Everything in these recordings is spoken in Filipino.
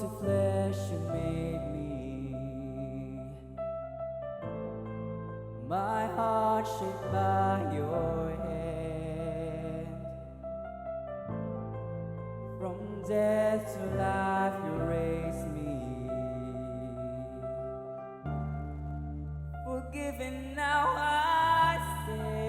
to flesh you made me, my heart shaped by your hand. From death to life you raised me, forgiven now I stand.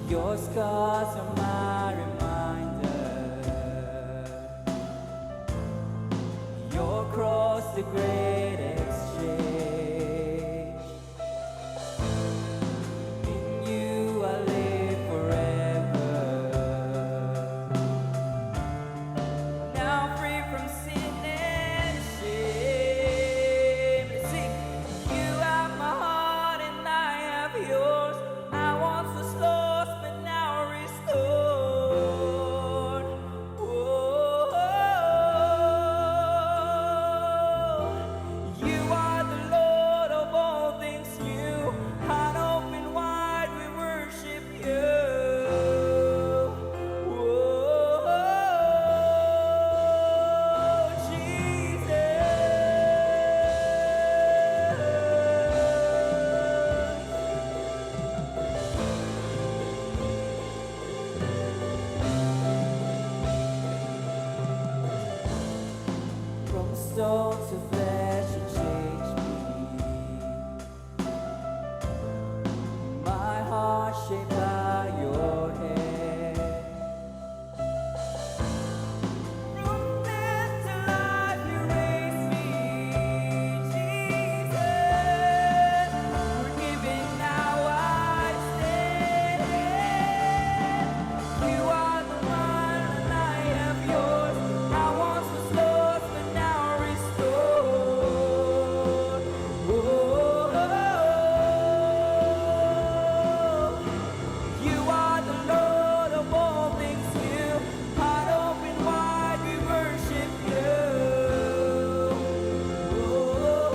Your scars are my reminder, your cross the great exchange. In you I live forever, now free from sin and shame. Sing, you have my heart and I have yours. I once was lost but now restored. Oh, you are the Lord of all things new. Heart open wide, we worship you. Oh, Jesus. From stone to flesh you changed me, my heart shaped by your hand. From death to life you raised me, Jesus. Forgiven now I stand. You are the one and I am yours. I once was lost but now restored. Oh, you are the Lord of all things new. Heart open wide, we worship you. Oh,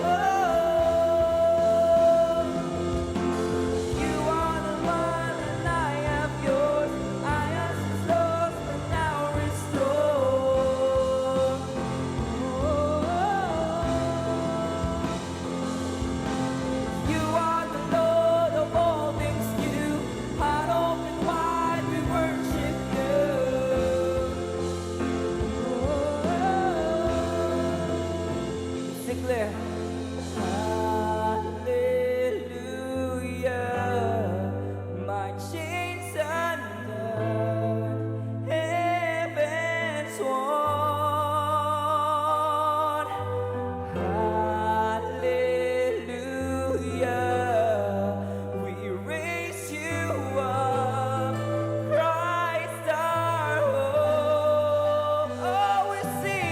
you are the one and I am yours. I was lost but now restored. You are the Lord of all things new. Heart open wide, we worship you. Declare, hallelujah, my chains undone, heaven's won. Hallelujah, we raise you up, Christ our hope. Oh, we sing.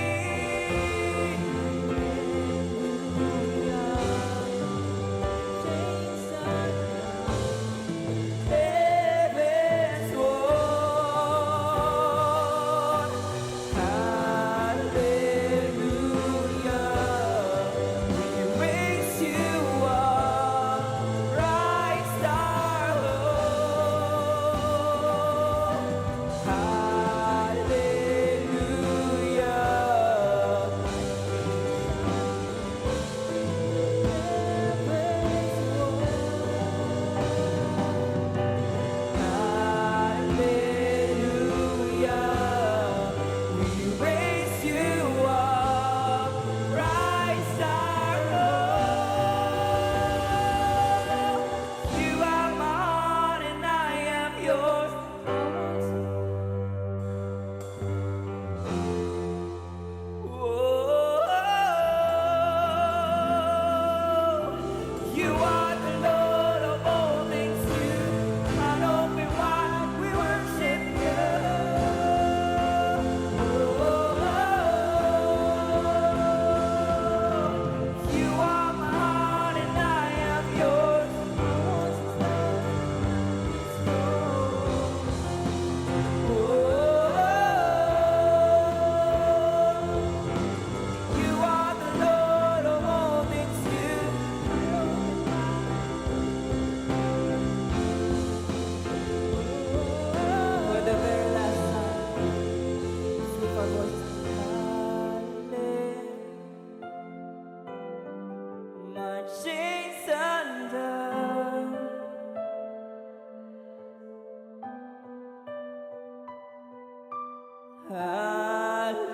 Hallelujah.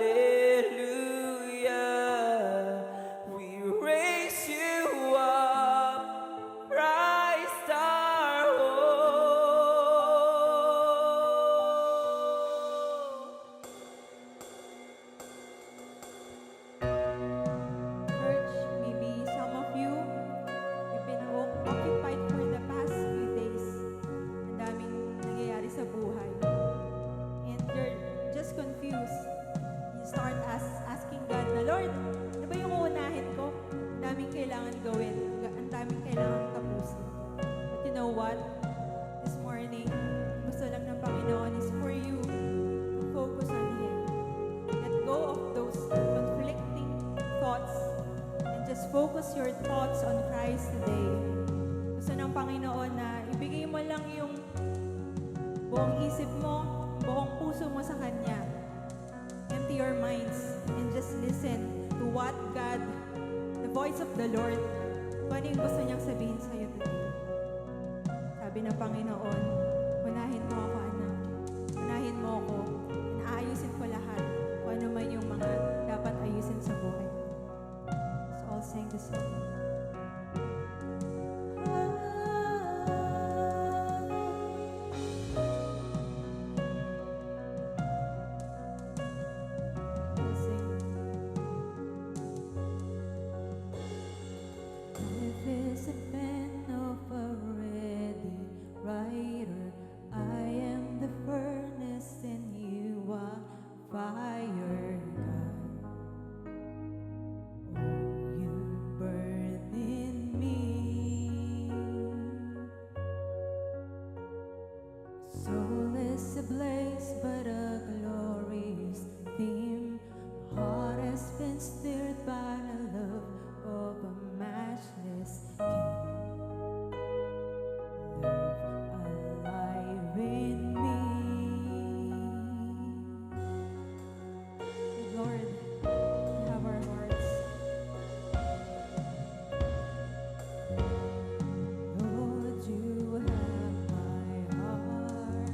We raise you up, Christ our hope. Church, maybe some of you, you've been occupied for the past few days. Ang daming nangyayari sa buhay. And you're just confused. You start asking God na, Lord, ano ba yung uunahin ko? Ang daming kailangan gawin. Ang daming kailangan tapusin. But you know what? This morning, gusto lang ng Panginoon is for you to focus on Him. Let go of those conflicting thoughts and just focus your thoughts on Christ today. Gusto ng Panginoon na ibigay mo lang yung buong isip mo, buong puso mo sa Kanya. Empty your minds and just listen to what God, the voice of the Lord, kung ano yung gusto niyang sabihin sa'yo today. Sabi ng Panginoon, unahin mo ako, anak. Unahin mo ako. Naayusin ko lahat. Kung ano man yung mga dapat ayusin sa buhay. So I'll sing this song. I'll sing. Life is a pen of a ready writer. I am the furnace and you are fire, God. Oh, you burn in me. Soul is ablaze, but a glorious theme. Heart has been stirred by the love of a matchless King. Love alive in me. Lord, we have our hearts. Lord, you have my heart.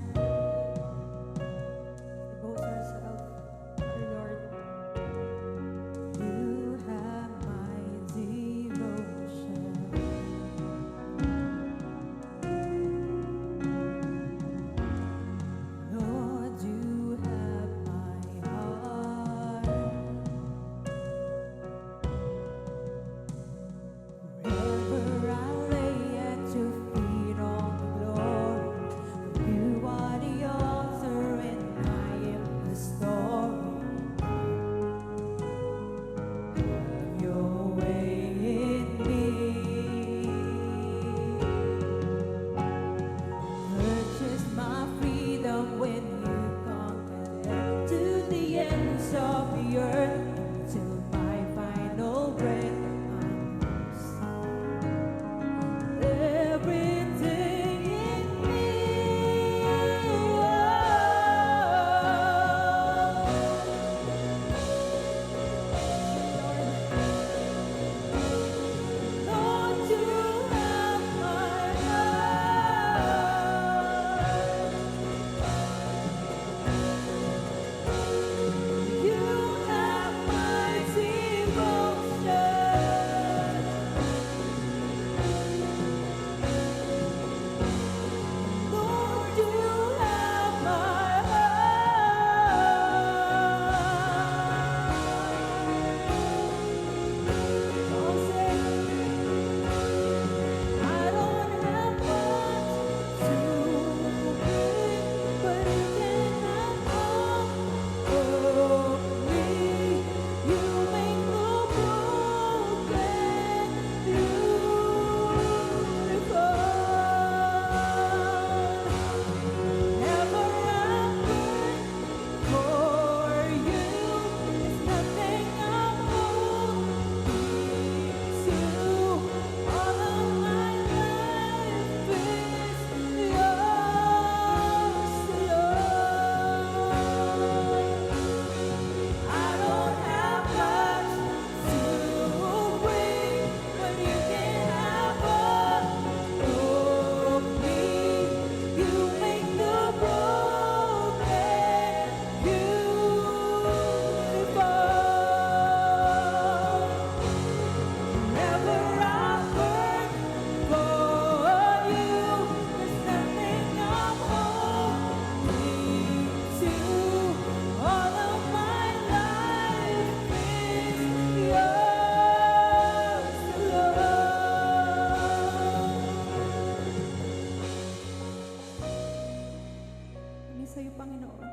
sa iyo, Panginoon.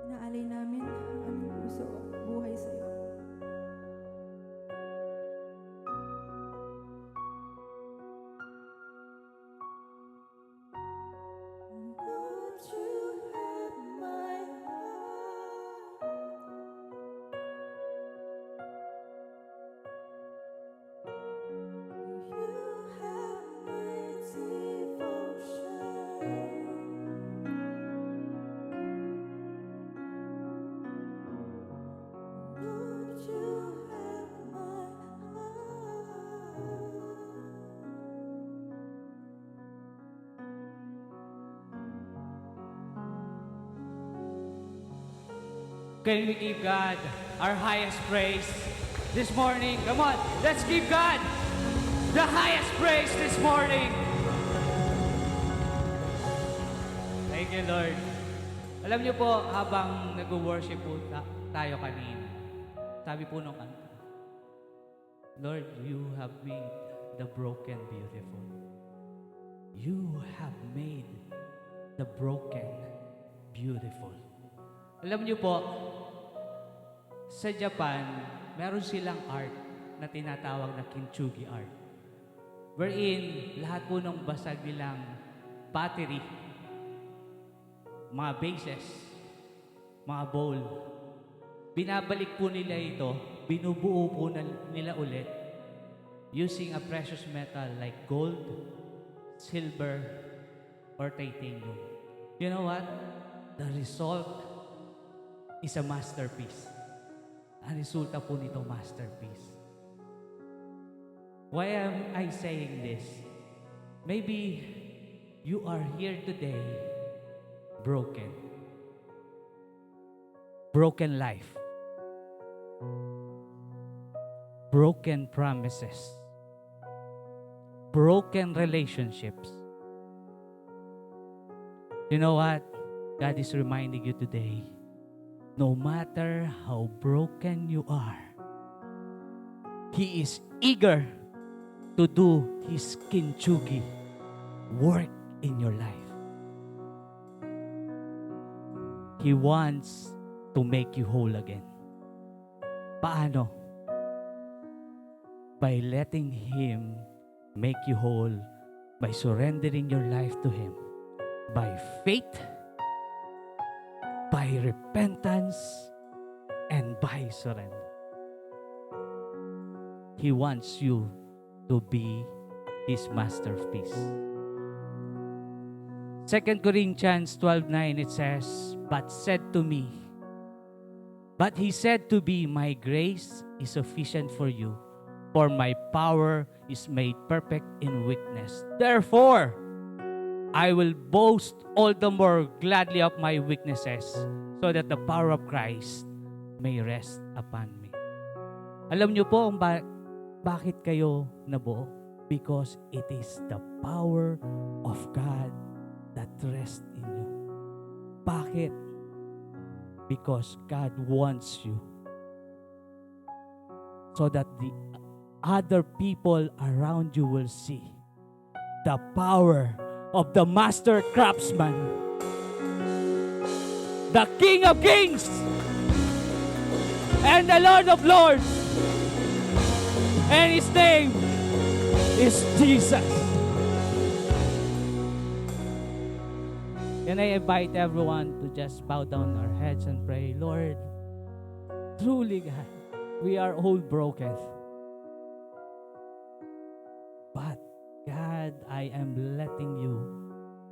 Inaalay namin ang aming puso at buhay sa iyo. Lord, you have my heart. You have my devotion. Lord, you have my heart. Can we give God our highest praise this morning? Come on, let's give God the highest praise this morning. Thank you, Lord. Alam niyo po, habang nag-worship po tayo kanina, sabi po nung kanta, Lord, you have made the broken beautiful. You have made the broken beautiful. Alam niyo po, sa Japan, meron silang art na tinatawag na kintsugi art. Wherein, lahat po ng basag nilang pottery, mga vases, mga bowl, binabalik po nila ito, binubuo po nila ulit using a precious metal like gold, silver, or titanium. You know what? The result is a masterpiece. Ang resulta po nito, masterpiece. Why am I saying this? Maybe you are here today broken. Broken life. Broken promises. Broken relationships. You know what? God is reminding you today, no matter how broken you are, He is eager to do His kintsugi work in your life. He wants to make you whole again. Paano? By letting Him make you whole, by surrendering your life to Him, by faith, by repentance, and by surrender. He wants you to be His masterpiece. 2 Corinthians 12:9, it says, But He said to me, My grace is sufficient for you, for my power is made perfect in weakness. Therefore, I will boast all the more gladly of my weaknesses, so that the power of Christ may rest upon me. Alam niyo po kung bakit kayo nabuo? Because it is the power of God that rests in you. Bakit? Because God wants you so that the other people around you will see the power of the master craftsman, the King of Kings, and the Lord of Lords. And His name is Jesus. And I invite everyone to just bow down our heads and pray, Lord, truly God, we are all broken. But God, I am letting you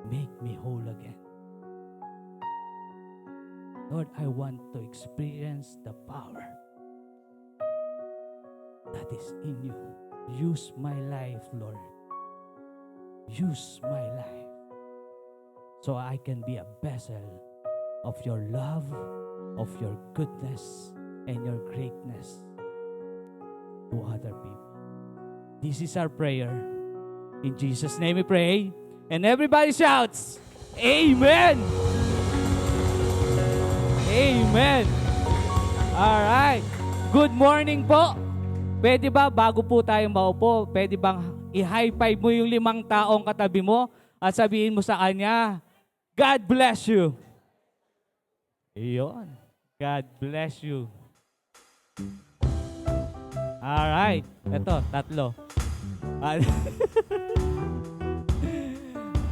make me whole again. Lord, I want to experience the power that is in you. Use my life, Lord. Use my life so I can be a vessel of your love, of your goodness, and your greatness to other people. This is our prayer. In Jesus' name we pray. And everybody shouts, Amen! Amen! Alright. Good morning po. Pwede ba, bago po tayo maupo, pwede bang i-high five mo yung 5 taong katabi mo at sabihin mo sa kanya, God bless you. Iyon. God bless you. Alright. Ito, tatlo.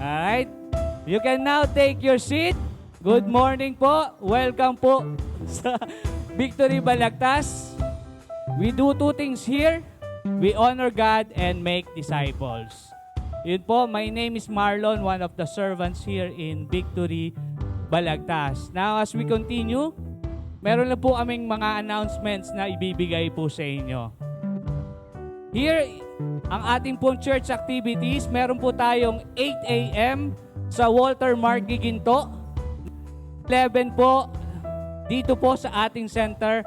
Alright. You can now take your seat. Good morning po. Welcome po sa Victory Balagtas. We do two things here. We honor God and make disciples. Yun po, my name is Marlon, one of the servants here in Victory Balagtas. Now, as we continue, meron na po kaming mga announcements na ibibigay po sa inyo. Here, ang ating pong church activities, meron po tayong 8 a.m. sa Walter Mark Giginto. 11 po dito po sa ating center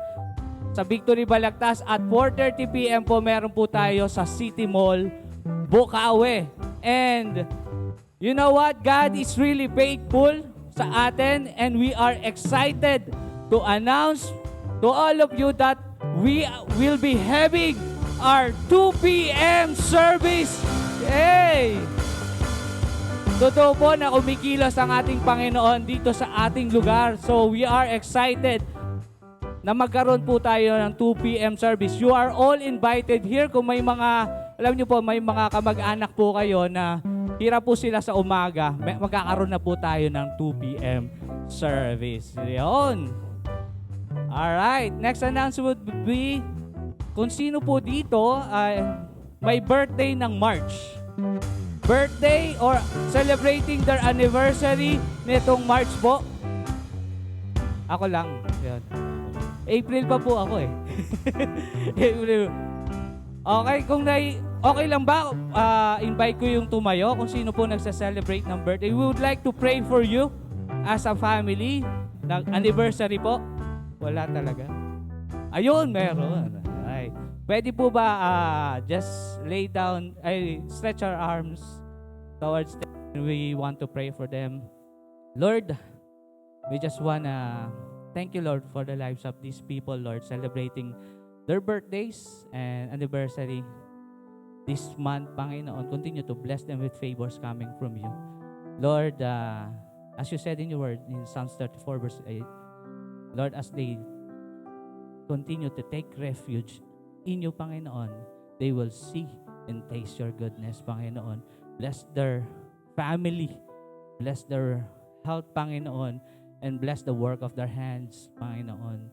sa Victory Balagtas at 4:30 p.m. po meron po tayo sa City Mall, Bukawi. And you know what? God is really faithful sa atin and we are excited to announce to all of you that we will be having our 2 p.m. service. Yay! Totoo po na kumikilos ang ating Panginoon dito sa ating lugar. So we are excited na magkaroon po tayo ng 2 p.m. service. You are all invited here. Kung may mga, alam nyo po, may mga kamag-anak po kayo na hirap po sila sa umaga, magkakaroon na po tayo ng 2 p.m. service. Yun. Alright. Next announcement would be, kung sino po dito ay may birthday ng March. Birthday or celebrating their anniversary nitong March po. Ako lang. Yun. April pa po ako eh. April. Okay, kung okay lang ba, invite ko yung tumayo kung sino po nagsa-celebrate ng birthday. We would like to pray for you as a family. Anniversary po. Wala talaga. Ayun, meron. Alright. Pwede po ba just lay down, stretch our arms towards them. We want to pray for them. Lord, we just wanna thank you, Lord, for the lives of these people, Lord, celebrating their birthdays and anniversary this month, Panginoon. Continue to bless them with favors coming from you. Lord, as you said in your word in Psalms 34 verse 8, Lord, as they continue to take refuge in you, Panginoon, they will see and taste your goodness, Panginoon. Bless their family. Bless their health, Panginoon. And bless the work of their hands, Panginoon.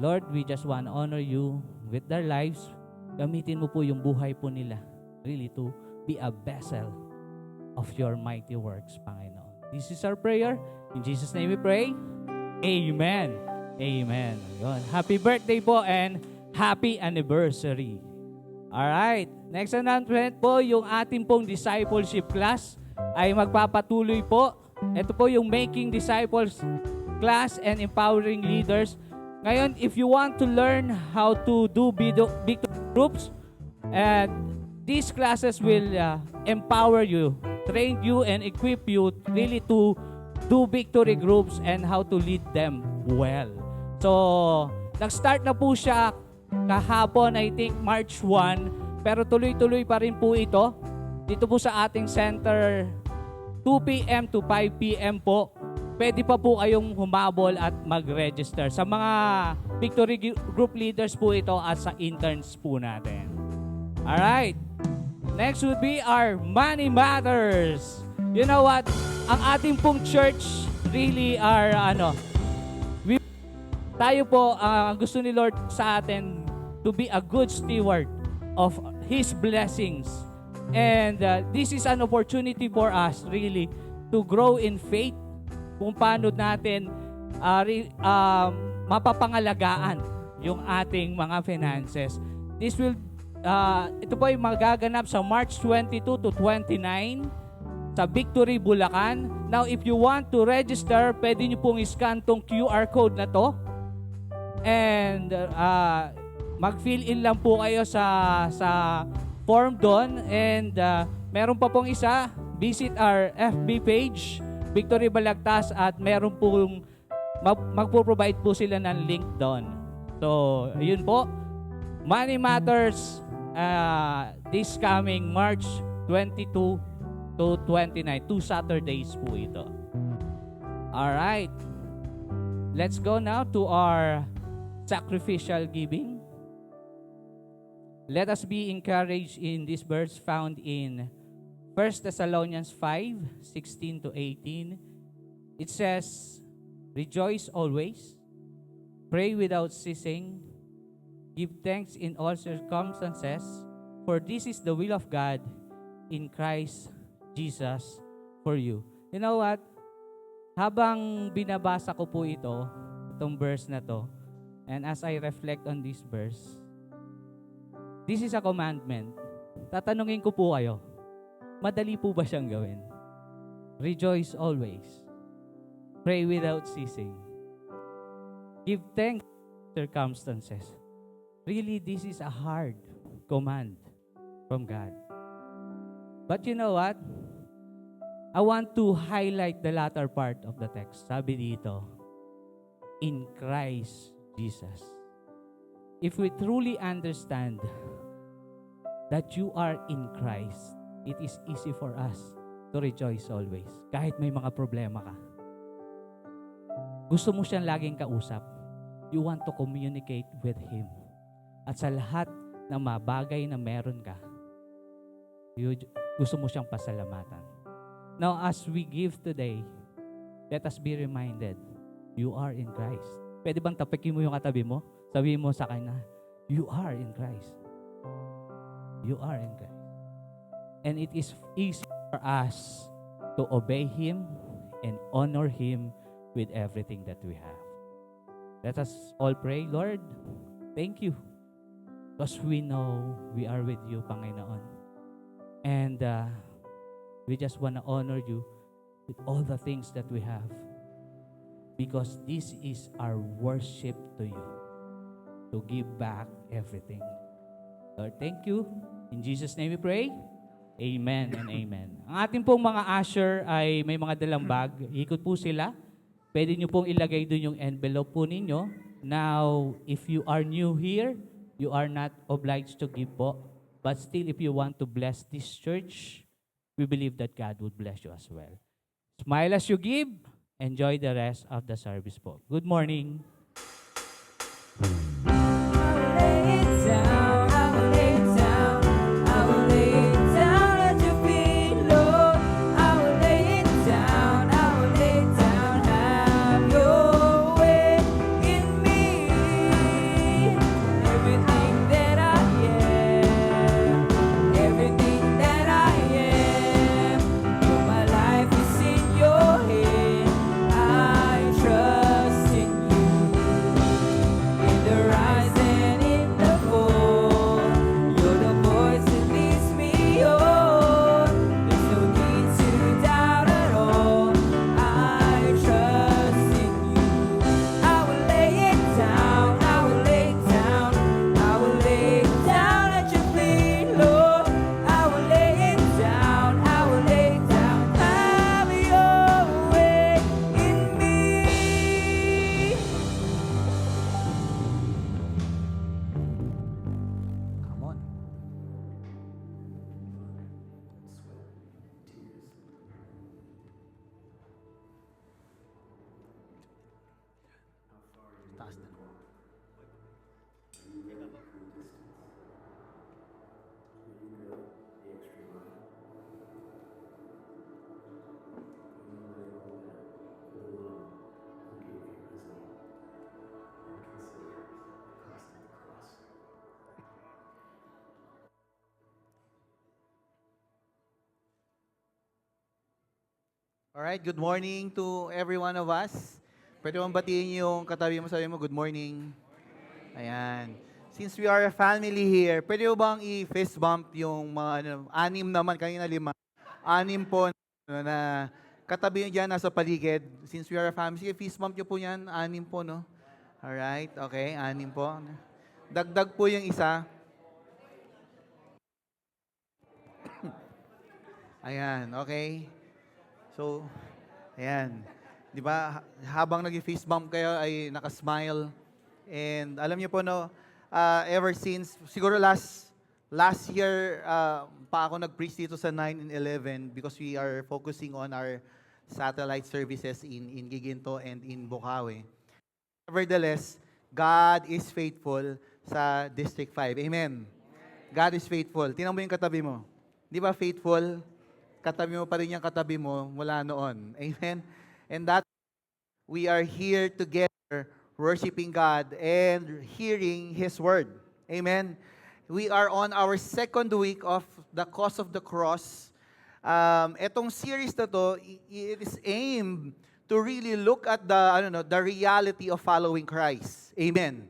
Lord, we just want to honor you with their lives. Gamitin mo po yung buhay po nila, really to be a vessel of your mighty works, Panginoon. This is our prayer. In Jesus' name we pray. Amen. Amen. Yun. Happy birthday po and happy anniversary. Alright. Next announcement po, yung ating pong discipleship class ay magpapatuloy po. Ito po yung Making Disciples class and Empowering Leaders. Ngayon, if you want to learn how to do big groups, these classes will empower you, train you, and equip you really to do victory groups and how to lead them well. So, nag-start na po siya kahapon, I think March 1, pero tuloy-tuloy pa rin po ito. Dito po sa ating center, 2 p.m. to 5 p.m. po. Pwede pa po kayong humabol at mag-register. Sa mga victory group leaders po ito at sa interns po natin. Alright. Next would be our Money Matters. You know what? Ang ating pong church really are, tayo po, gusto ni Lord sa atin to be a good steward of His blessings. And this is an opportunity for us really to grow in faith kung paano natin mapapangalagaan yung ating mga finances. Ito po ay magaganap sa March 22 to 29 sa Victory, Bulacan. Now, if you want to register, pwede nyo pong iscan tong QR code na to. And mag-fill in lang po kayo sa form doon. And meron pa pong isa, visit our FB page, Victory Balagtas, at meron pong magpo-provide po sila ng link doon. So, yun po. Money Matters this coming March 22 to 29. 2 Saturdays po ito. All right. Let's go now to our sacrificial giving. Let us be encouraged in this verse found in 1 Thessalonians 5:16 to 18. It says, "Rejoice always, pray without ceasing, give thanks in all circumstances, for this is the will of God in Christ Jesus for you." You know what? Habang binabasa ko po itong verse na to, and as I reflect on this verse, this is a commandment. Tatanungin ko po kayo, madali po ba siyang gawin? Rejoice always. Pray without ceasing. Give thanks in circumstances. Really, this is a hard command from God. But you know what? I want to highlight the latter part of the text. Sabi dito, in Christ Jesus. If we truly understand that you are in Christ, it is easy for us to rejoice always. Kahit may mga problema ka. Gusto mo siyang laging kausap. You want to communicate with Him. At sa lahat ng mga bagay na meron ka, gusto mo siyang pasalamatan. Now, as we give today, let us be reminded, you are in Christ. Pwede bang tapikin mo yung katabi mo? Sabihin mo sa kanya, you are in Christ. You are in Christ. And it is easy for us to obey Him and honor Him with everything that we have. Let us all pray, Lord, thank you. Because we know we are with you, Panginoon. And we just want to honor you with all the things that we have. Because this is our worship to you. To give back everything. Lord, thank you. In Jesus' name we pray. Amen and amen. Ang ating pong mga usher ay may mga dalang bag. Ikot po sila. Pwede nyo pong ilagay doon yung envelope po ninyo. Now, if you are new here, you are not obliged to give po. But still, if you want to bless this church, we believe that God would bless you as well. Smile as you give. Enjoy the rest of the service po. Good morning. Alright, good morning to every one of us. Pwede mong batiin yung katabi mo, sabi mo, good morning. Ayan. Since we are a family here, pwede mo bang i-fist bump yung mga, anim naman, kanina 5. 6 po na katabi nyo dyan, nasa paligid. Since we are a family, sige, fist bump nyo po yan, 6 po, no? Alright, okay, 6 po. Dagdag po yung isa. Ayan, okay. So, ayan. Di ba, habang nag-face bump kayo ay nakasmile. And alam niyo po, no, ever since, siguro last year pa ako nag-preach dito sa 9 and 11 because we are focusing on our satellite services in Giginto and in Bukawi. Nevertheless, God is faithful sa District 5. Amen. God is faithful. Tingnan mo yung katabi mo. Di ba faithful? Katabi mo pa rin yung katabi mo mula noon. Amen. And that we are here together worshiping God and hearing His Word. Amen. We are on our second week of the Cause of the Cross. Etong series na to, it is aimed to really look at the reality of following Christ. Amen.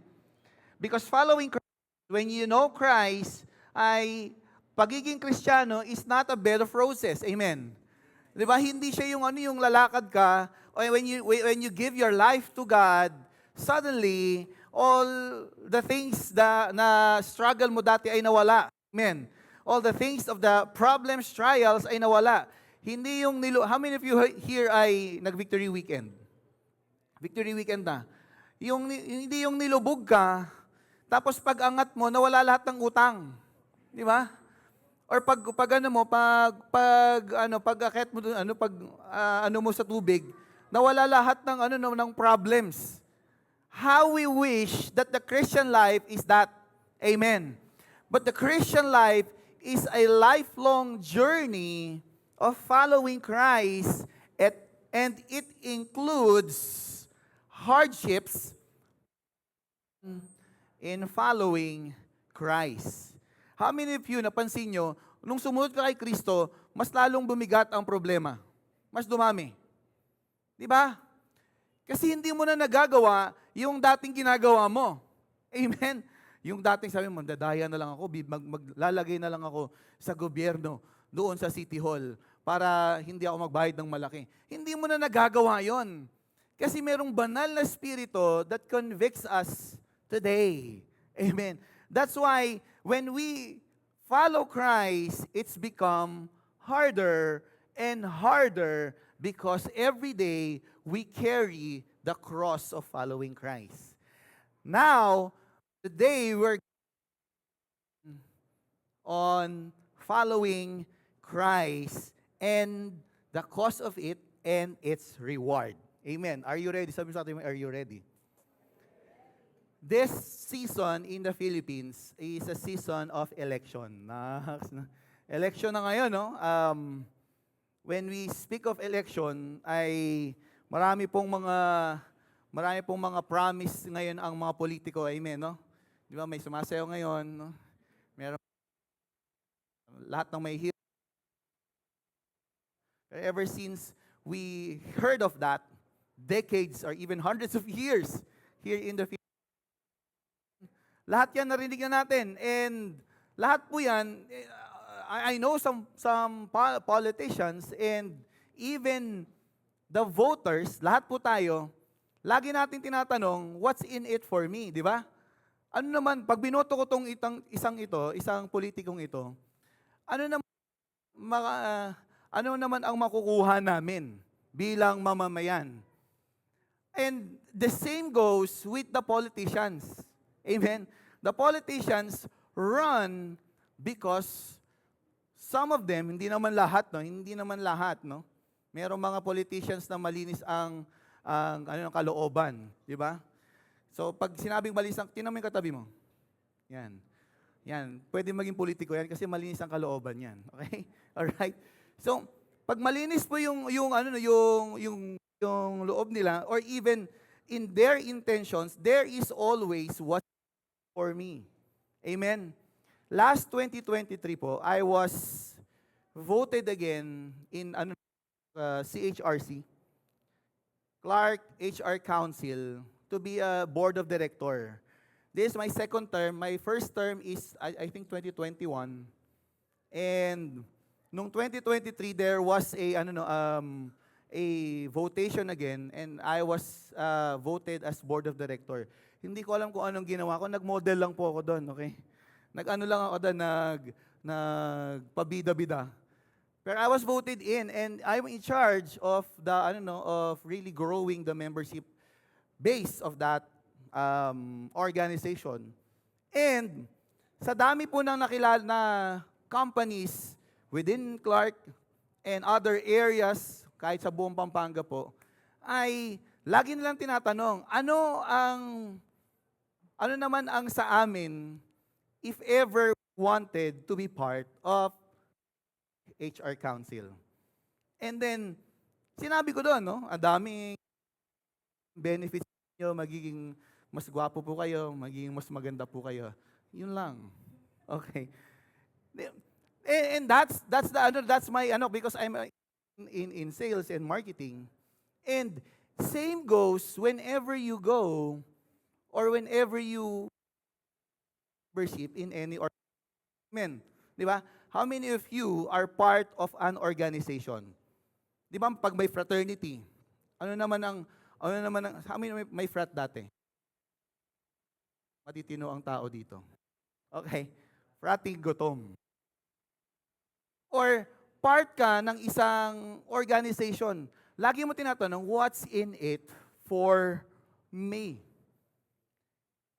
Because following Christ, when you know Christ, ay pagiging Kristiyano is not a bed of roses. Amen. 'Di ba? Hindi siya yung lalakad ka, or when you give your life to God, suddenly all the things na struggle mo dati ay nawala. Amen. All the things of the problems, trials ay nawala. Hindi how many of you here ay nag-victory weekend? Victory weekend na. Hindi yung nilubog ka, tapos pag angat mo, nawala lahat ng utang. Di ba? Or pag akit mo dun, mo sa tubig, nawala lahat ng problems. How we wish that the Christian life is that. Amen. But the Christian life is a lifelong journey of following Christ, and it includes hardships in following Christ. How many of you, napansin nyo, nung sumunod ka kay Kristo, mas lalong bumigat ang problema? Mas dumami. Di ba? Kasi hindi mo na nagagawa yung dating ginagawa mo. Amen? Yung dating sabi mo, dadaya na lang ako, maglalagay na lang ako sa gobyerno, doon sa City Hall, para hindi ako magbayad ng malaki. Hindi mo na nagagawa yon. Kasi merong banal na spirito that convicts us today. Amen. That's why when we follow Christ, it's become harder and harder because every day we carry the cross of following Christ. Now, today we're on following Christ and the cause of it and its reward. Amen. Are you ready? Sabi sa atin, are you ready? This season in the Philippines is a season of election. Election na ngayon, no? When we speak of election, ay marami pong mga promise ngayon ang mga politiko. Amen, no? Di ba, may sumasayaw ngayon, no? Meron lahat ng may hero. Ever since we heard of that, decades or even hundreds of years here in the Philippines, lahat yan narinig na natin. And lahat po yan, I know some politicians and even the voters, lahat po tayo, lagi natin tinatanong, what's in it for me, di ba? Ano naman, pag binoto ko tong isang politikong ito, ano naman ang makukuha namin bilang mamamayan? And the same goes with the politicians. Amen? The politicians run because some of them, hindi naman lahat, no? Merong mga politicians na malinis ang kalooban, di ba? So, pag sinabing malinis ang, tingnan mo yung katabi mo. Yan. Yan. Pwede maging politiko yan kasi malinis ang kalooban yan. Okay? Alright? So, pag malinis po yung loob nila, or even in their intentions, there is always what for me. Amen? Last 2023 po, I was voted again in CHRC, Clark HR Council, to be a board of director. This is my second term. My first term is, I think, 2021. And nung 2023, there was a votation again, and I was voted as board of director. Hindi ko alam kung anong ginawa ko. Nag-model lang po ako doon, okay? Nag-ano lang ako doon, nagpabida-bida. Pero I was voted in, and I'm in charge of of really growing the membership base of that organization. And sa dami po ng nakilala na companies within Clark and other areas kahit sa buong Pampanga po, ay lagi nilang tinatanong, ano naman ang sa amin if ever wanted to be part of HR Council. And then, sinabi ko doon, no, ang daming benefits nyo, magiging mas gwapo po kayo, magiging mas maganda po kayo. Yun lang. Okay. And that's my because I'm in sales and marketing. And same goes whenever you go or whenever you membership in any organization. Di ba? How many of you are part of an organization? Di ba pag may fraternity, how many may frat dati? Matitino ang tao dito. Okay. Frating gutom. Or part ka ng isang organization. Lagi mo tinatanong, what's in it for me?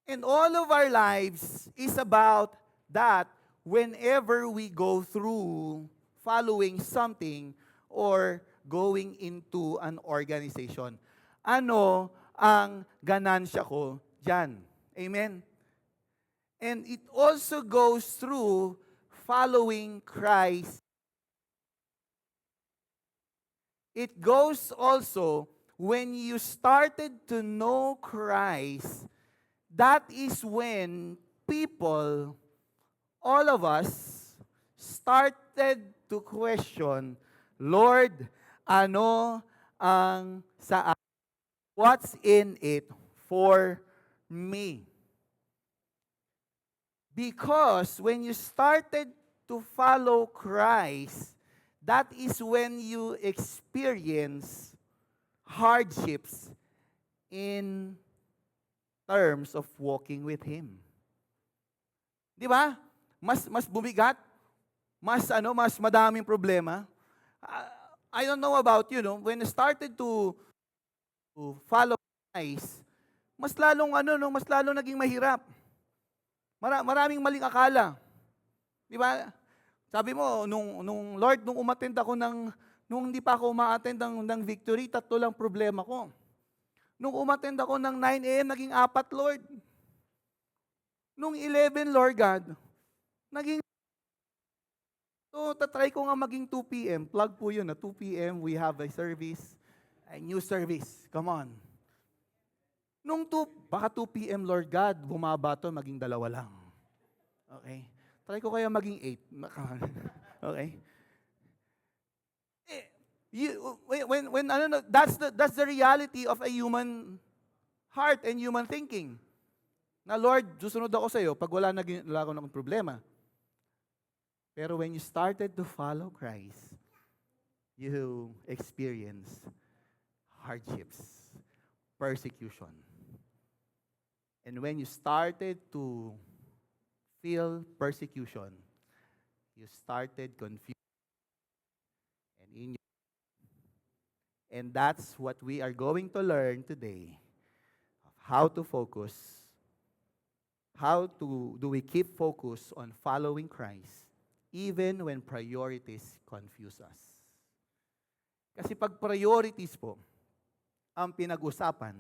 And all of our lives is about that whenever we go through following something or going into an organization. Ano ang ganansya ko dyan? Amen? And it also goes through following Christ. It goes also when you started to know Christ, that is when people, all of us, started to question, Lord, ano ang sa what's in it for me? Because when you started to follow Christ, that is when you experience hardships in terms of walking with Him. Di ba? Mas bumigat, mas madaming problema. I don't know about you, no? When I started to follow Christ, mas lalong naging mahirap. Maraming maling akala. Di ba? Sabi mo, nung Lord, nung umattend ako nung hindi pa ako uma-attend ng Victory, 3 lang problema ko. Nung umattend ako ng 9 a.m., naging 4, Lord. Nung 11, Lord God, naging tatry ko nga maging 2 p.m. Plug po yun, 2 p.m. we have a service, a new service. Come on. Nung baka 2 p.m., Lord God, bumaba to, maging 2 lang. Okay? Try ko kaya maging 8. Okay? That's the reality of a human heart and human thinking. Na Lord, susunod ako sa iyo pag wala ako ng problema. Pero when you started to follow Christ, you experience hardships, persecution. And when you started to feel persecution, you started confusion. And that's what we are going to learn today. How to focus. Do we keep focus on following Christ even when priorities confuse us? Kasi pag priorities po ang pinag-usapan,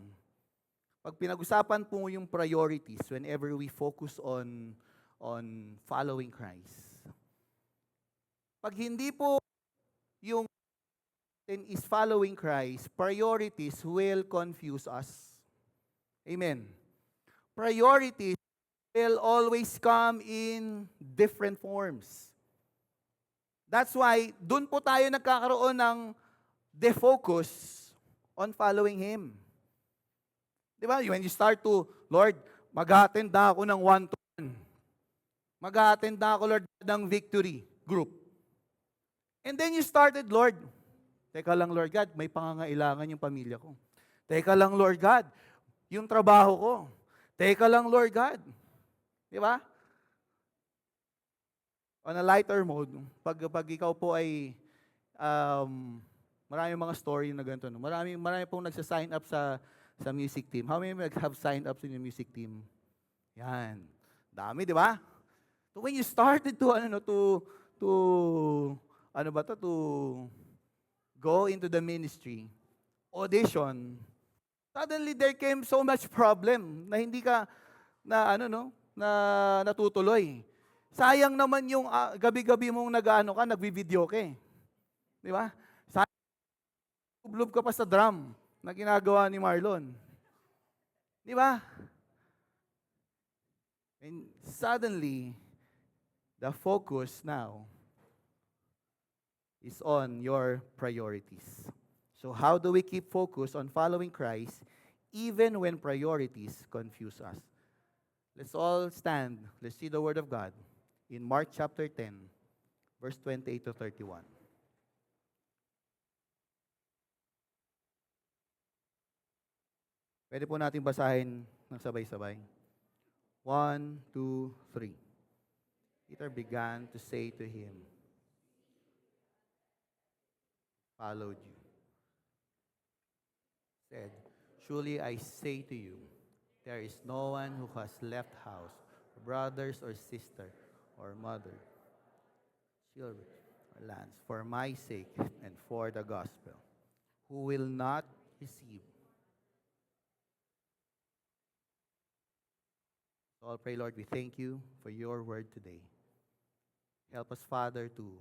pag pinag-usapan po yung priorities whenever we focus on following Christ. Pag hindi po yung is following Christ, priorities will confuse us. Amen. Priorities will always come in different forms. That's why, dun po tayo nagkakaroon ng defocus on following Him. Di ba? When you start to, Lord, mag-attend na ako ng 1-to-1. Mag-attend na ako, Lord, ng victory group. And then you started, Lord, teka lang, Lord God, may pangangailangan yung pamilya ko. Teka lang, Lord God, yung trabaho ko. Teka lang, Lord God. Di ba? On a lighter mode, pag ikaw po ay, maraming mga story na ganito. No? Marami pong nagsa-sign up sa music team. How many have signed up in the music team? Yan. Dami, di ba? So when you started to go into the ministry, audition, suddenly there came so much problem na hindi ka na natutuloy. Sayang naman yung gabi-gabi mong nagvi-video ka eh. Di ba? Sayang ublob ka pa sa drum na ginagawa ni Marlon. Di ba? And suddenly, the focus now is on your priorities. So how do we keep focus on following Christ even when priorities confuse us? Let's all stand. Let's see the Word of God in Mark chapter 10, verse 28 to 31. Pwede po natin basahin ng sabay-sabay. 1, 2, 3. Peter began to say to him, followed you. Said, "Truly I say to you, there is no one who has left house, brothers or sister, or mother, children, or lands, for my sake and for the gospel, who will not receive." So I'll pray, Lord, we thank you for your word today. Help us, Father, to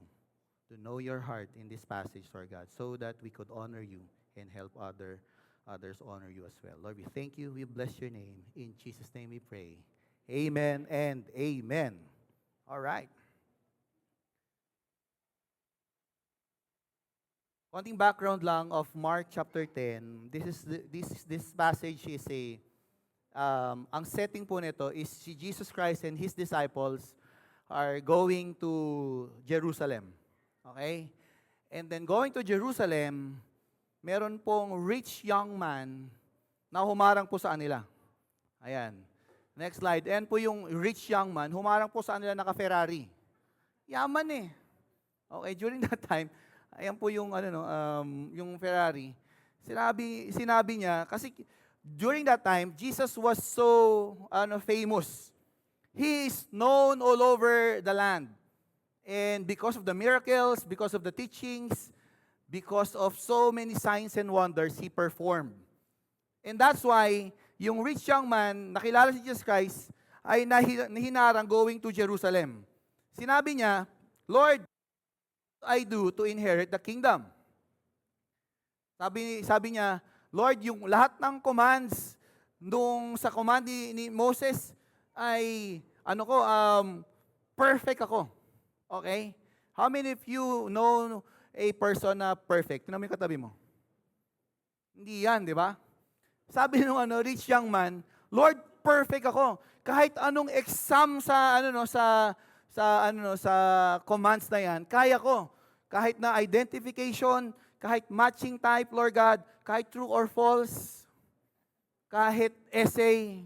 know your heart in this passage, Lord God, so that we could honor you and help others honor you as well. Lord, we thank you. We bless your name. In Jesus' name we pray. Amen and amen. All right. Konting background lang of Mark chapter 10. This passage is ang setting po nito is si Jesus Christ and His disciples are going to Jerusalem. Okay? And then going to Jerusalem, meron pong rich young man na humarang po sa kanila. Ayan. Next slide. Ayan po yung rich young man, humarang po sa kanila naka-Ferrari. Yaman eh. Okay, during that time, ayan po yung yung Ferrari. Sinabi niya kasi during that time, Jesus was so famous. He is known all over the land. And because of the miracles, because of the teachings, because of so many signs and wonders He performed. And that's why, yung rich young man, nakilala si Jesus Christ, ay nahinarang going to Jerusalem. Sinabi niya, "Lord, what I do to inherit the kingdom?" Sabi niya, "Lord, yung lahat ng commands sa command ni Moses ay perfect ako." Okay? How many of you know a person na perfect? Tingnan mo yung katabi mo. Hindi yan, di ba? Sabi nung rich young man, "Lord, perfect ako. Kahit anong exam sa commands na yan, kaya ko. Kahit na identification, kahit matching type, Lord God, kahit true or false, kahit essay,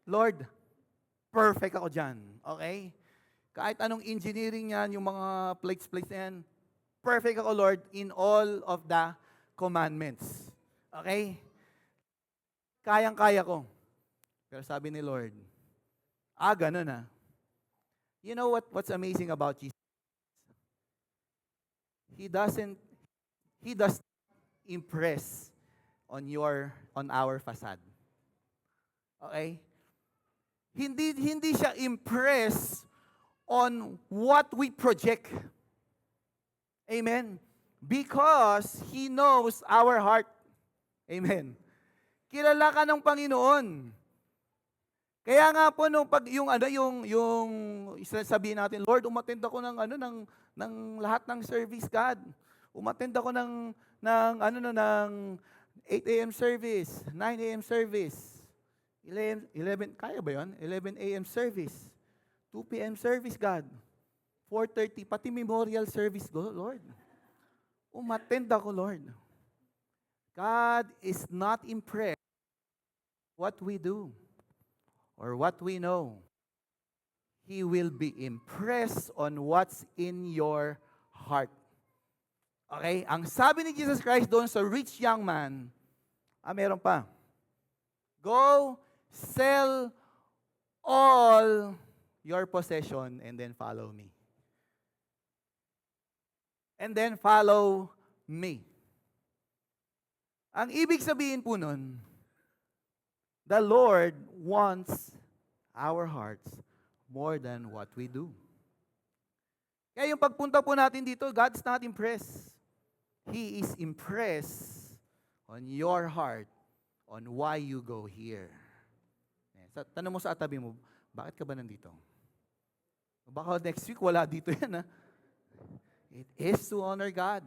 Lord, perfect ako dyan." Okay? Kahit anong engineering yan, yung mga plates na yan, perfect ako, Lord, in all of the commandments. Okay? Kayang-kaya ko. Pero sabi ni Lord, ganun ah. You know what's amazing about Jesus? He does impress on our facade. Okay? Hindi siya impress on what we project. Amen. Because He knows our heart. Amen. Kilala ka ng Panginoon. Kaya nga po yung sabihin natin, "Lord, umattend ako ng lahat ng service, God. Umattend ako ng 8 a.m. service, 9 a.m. service, 11 kaya ba 'yon? 11 a.m. service, 2 p.m. service, God. 4:30 pati memorial service, Lord. Umattend ako, Lord." God is not impressed what we do or what we know. He will be impressed on what's in your heart. Okay? Ang sabi ni Jesus Christ doon sa rich young man, meron pa. "Go, sell all your possession and then follow me." And then follow me. Ang ibig sabihin po nun, the Lord wants our hearts more than what we do. Kaya yung pagpunta po natin dito, God's not impressed. He is impressed on your heart, on why you go here. Tanong mo sa tabi mo, bakit ka ba nandito? Baka next week wala dito yan, ha? It is to honor God.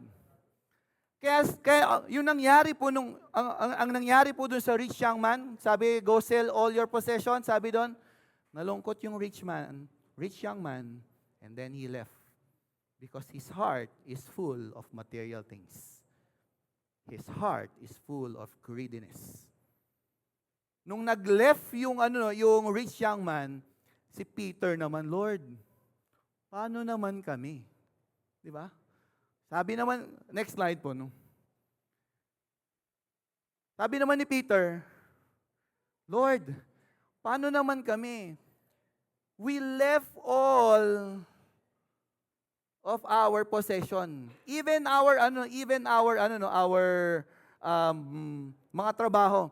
Kaya yung nangyari po ang nangyari po dun sa rich young man, sabi, go sell all your possessions, sabi doon, nalungkot yung rich young man, and then he left. Because his heart is full of material things. His heart is full of greediness. Nung nag-left yung rich young man, si Peter naman, Lord, paano naman kami? Di ba? Sabi naman, next slide po, no? Sabi naman ni Peter, Lord, paano naman kami? We left all of our possession. Even our mga trabaho.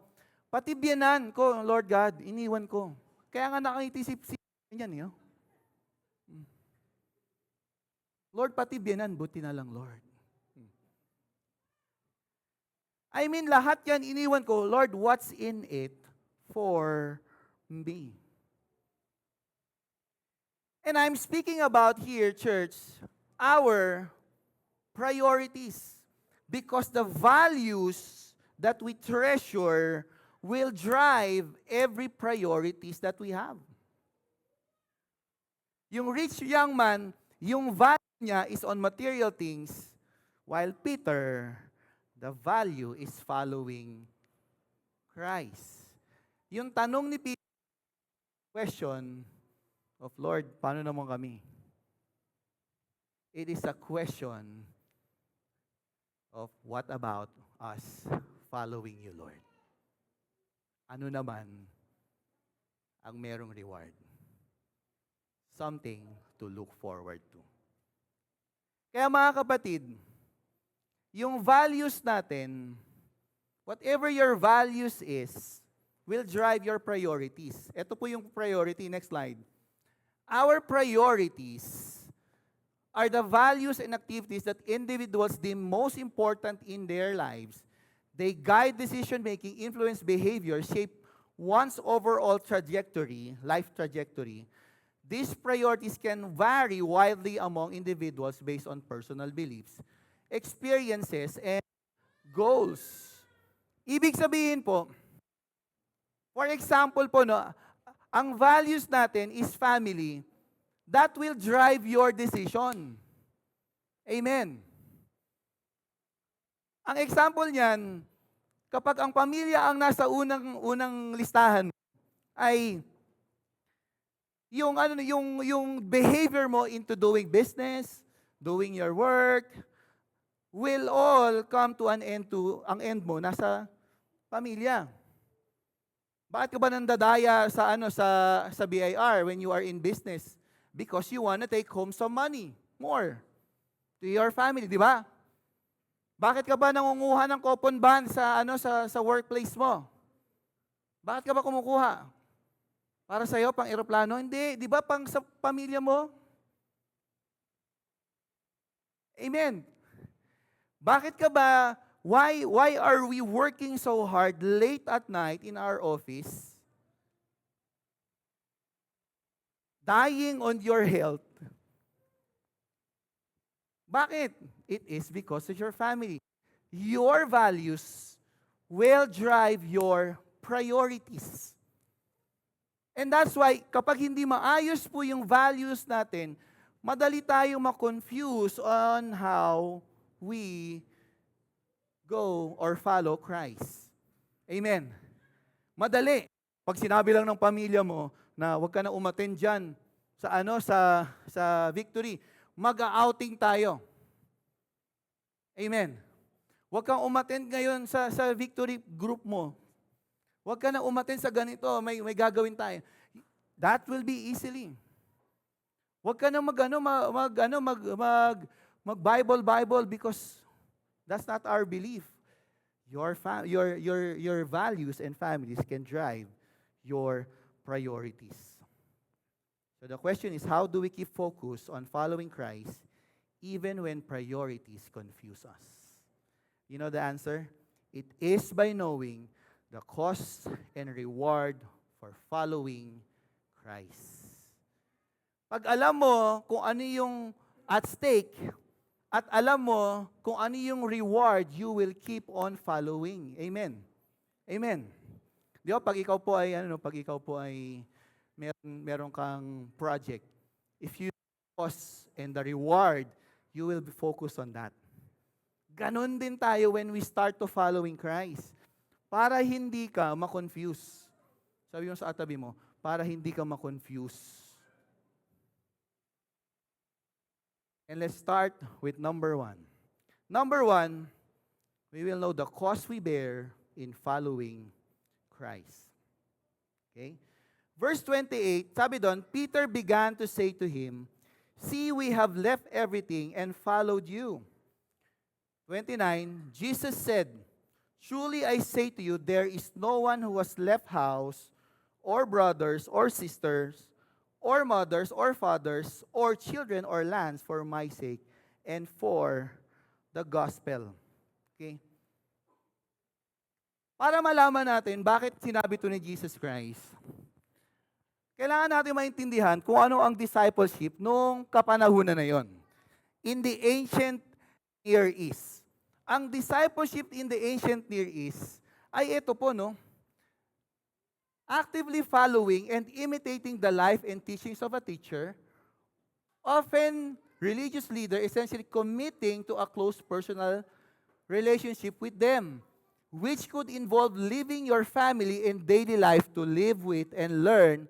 Pati biyanan ko, Lord God, iniwan ko. Kaya nga nakangiti-sip yan, yun. Lord, pati biyanan, buti na lang, Lord. I mean, lahat yan iniwan ko, Lord, what's in it for me? And I'm speaking about here, church, our priorities. Because the values that we treasure will drive every priorities that we have. Yung rich young man, yung value niya is on material things, while Peter, the value is following Christ. Yung tanong ni Peter, question of Lord, paano naman kami? It is a question of what about us following you, Lord? Ano naman ang merong reward? Something to look forward to. Kaya mga kapatid, yung values natin, whatever your values is, will drive your priorities. Ito po yung priority. Next slide. Our priorities are the values and activities that individuals deem most important in their lives. They guide decision-making, influence behavior, shape one's overall trajectory, life trajectory. These priorities can vary widely among individuals based on personal beliefs, experiences, and goals. Ibig sabihin po, for example po, no, ang values natin is family. That will drive your decision. Amen. Ang example niyan, kapag ang pamilya ang nasa unang listahan ay yung behavior mo into doing business, doing your work, will all come to an end ang end mo nasa pamilya. Bakit ka ba nandadaya sa BIR when you are in business? Because you want to take home some money, more, to your family, di ba? Bakit ka ba nangunguha ng coupon ban sa workplace mo? Bakit ka ba kumukuha? Para sa iyo, pang eroplano? Hindi. Di ba pang sa pamilya mo? Amen. Bakit ka ba, why are we working so hard late at night in our office? Dying on your health. Bakit? It is because of your family. Your values will drive your priorities. And that's why, kapag hindi maayos po yung values natin, madali tayong ma-confuse on how we go or follow Christ. Amen. Madali. Pag sinabi lang ng pamilya mo na huwag ka na umattend dyan sa Victory, mag-outing tayo. Amen. Huwag kang umattend ngayon sa Victory group mo. Huwag ka na umattend sa ganito, may gagawin tayo. That will be easily. Huwag ka na mag-Bible because that's not our belief. your values and families can drive your priorities. So the question is, how do we keep focus on following Christ even when priorities confuse us? You know the answer? It is by knowing the cost and reward for following Christ. Pag alam mo kung ano yung at stake at alam mo kung ano yung reward, you will keep on following. Amen. Amen. Di ba, pag ikaw po ay meron kang project, if you cost and the reward, you will be focused on that. Ganon din tayo when we start to following Christ. Para hindi ka ma-confuse. Sabi mo sa atabi mo, para hindi ka ma-confuse. And let's start with number 1. Number 1, we will know the cost we bear in following Christ. Okay? Verse 28, sabi doon, Peter began to say to him, "See, we have left everything and followed you." 29, Jesus said, "Truly I say to you, there is no one who has left house, or brothers, or sisters, or mothers, or fathers, or children, or lands for my sake, and for the gospel." Okay? Para malaman natin bakit sinabi ito ni Jesus Christ, kailangan natin maintindihan kung ano ang discipleship noong kapanahunan na yon. In the ancient Near East. Ang discipleship in the ancient Near East ay ito po, no? Actively following and imitating the life and teachings of a teacher, often religious leader essentially committing to a close personal relationship with them, which could involve leaving your family and daily life to live with and learn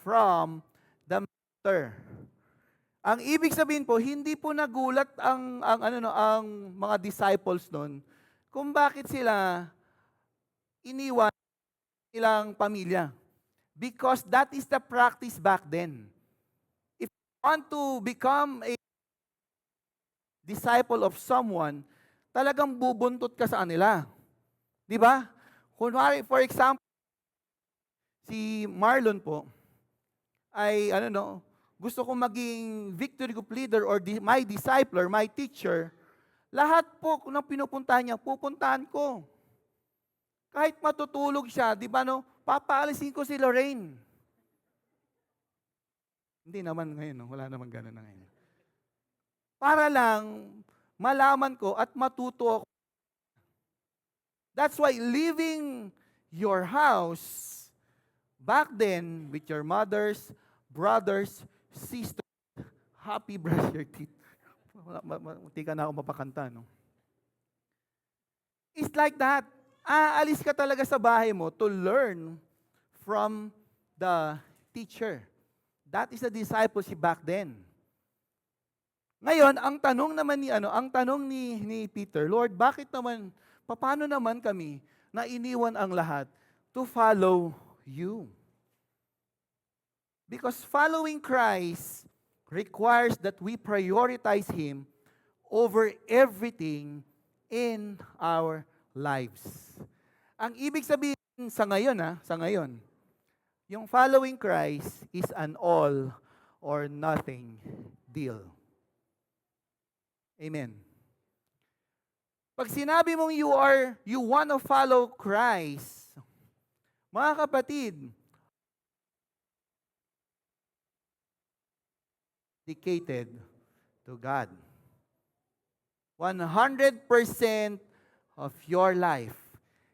from the master. Ang ibig sabihin po, hindi po nagulat ang mga disciples noon kung bakit sila iniwan ilang pamilya. Because that is the practice back then. If you want to become a disciple of someone, talagang bubuntot ka sa kanila. Di ba? Kunwari, for example, si Marlon po, ay gusto kong maging victory group leader or my discipler, my teacher, lahat po ng pinupuntahan niya, pupuntahan ko. Kahit matutulog siya, di ba papaalisin ko si Lorraine. Hindi naman ngayon, wala naman gano'n na ngayon. Para lang malaman ko at matuto ako. That's why leaving your house back then with your mothers, brothers, sisters, happy brush your teeth. Munti ka na ako mapakanta, no? It's like that. Aalis ka talaga sa bahay mo to learn from the teacher. That is the discipleship back then. Ngayon, ang tanong ni Peter, Lord, paano naman kami na iniwan ang lahat to follow you? Because following Christ requires that we prioritize Him over everything in our lives. Ang ibig sabihin sa ngayon, yung following Christ is an all or nothing deal. Amen. Pag sinabi mong you want to follow Christ, mga kapatid, dedicated to God. 100% of your life.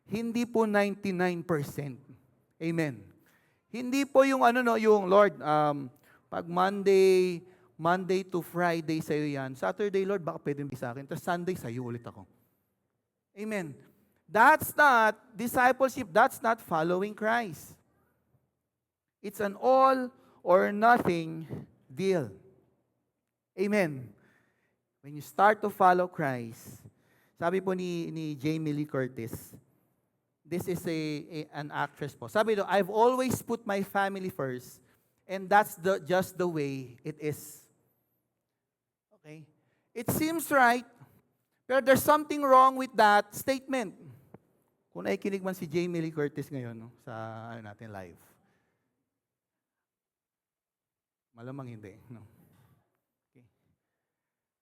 Hindi po 99%. Amen. Hindi po yung yung Lord, pag Monday to Friday sa'yo yan. Saturday, Lord, baka pwede sa akin. Tapos Sunday, sa'yo ulit ako. Amen. That's not discipleship. That's not following Christ. It's an all or nothing deal. Amen. When you start to follow Christ, sabi po ni Jamie Lee Curtis, this is an actress po. Sabi do, I've always put my family first, and that's just the way it is. Okay? It seems right, pero there's something wrong with that statement. Kung nakikinig man si Jamie Lee Curtis ngayon no, sa ano natin live. Malamang hindi. No? Okay.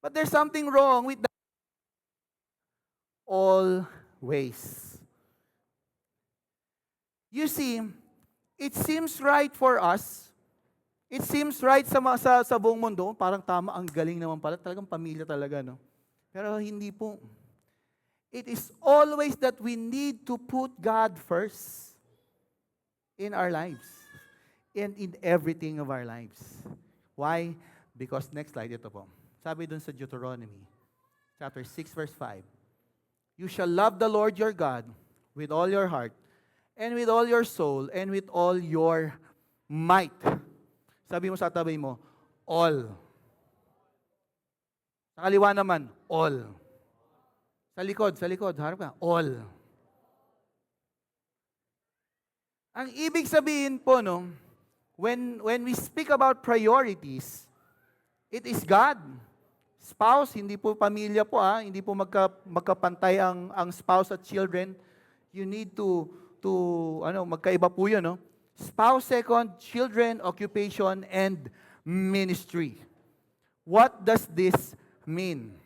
But there's something wrong with that always. You see, it seems right for us. It seems right sa buong mundo. Parang tama, ang galing naman pala. Talagang pamilya talaga, no? Pero hindi po. It is always that we need to put God first in our lives and in everything of our lives. Why? Because next slide, ito po. Sabi dun sa Deuteronomy, chapter 6, verse 5. You shall love the Lord your God with all your heart, and with all your soul, and with all your might. Sabi mo sa tabi mo, all. Sa kaliwa naman, all. Sa likod, harap ka, all. Ang ibig sabihin po, no, when we speak about priorities, it is God. Spouse, hindi po pamilya po, hindi po magkapantay ang spouse at children. You need to magkaiba po yun, no? Spouse second, children, occupation, and ministry. What does this mean?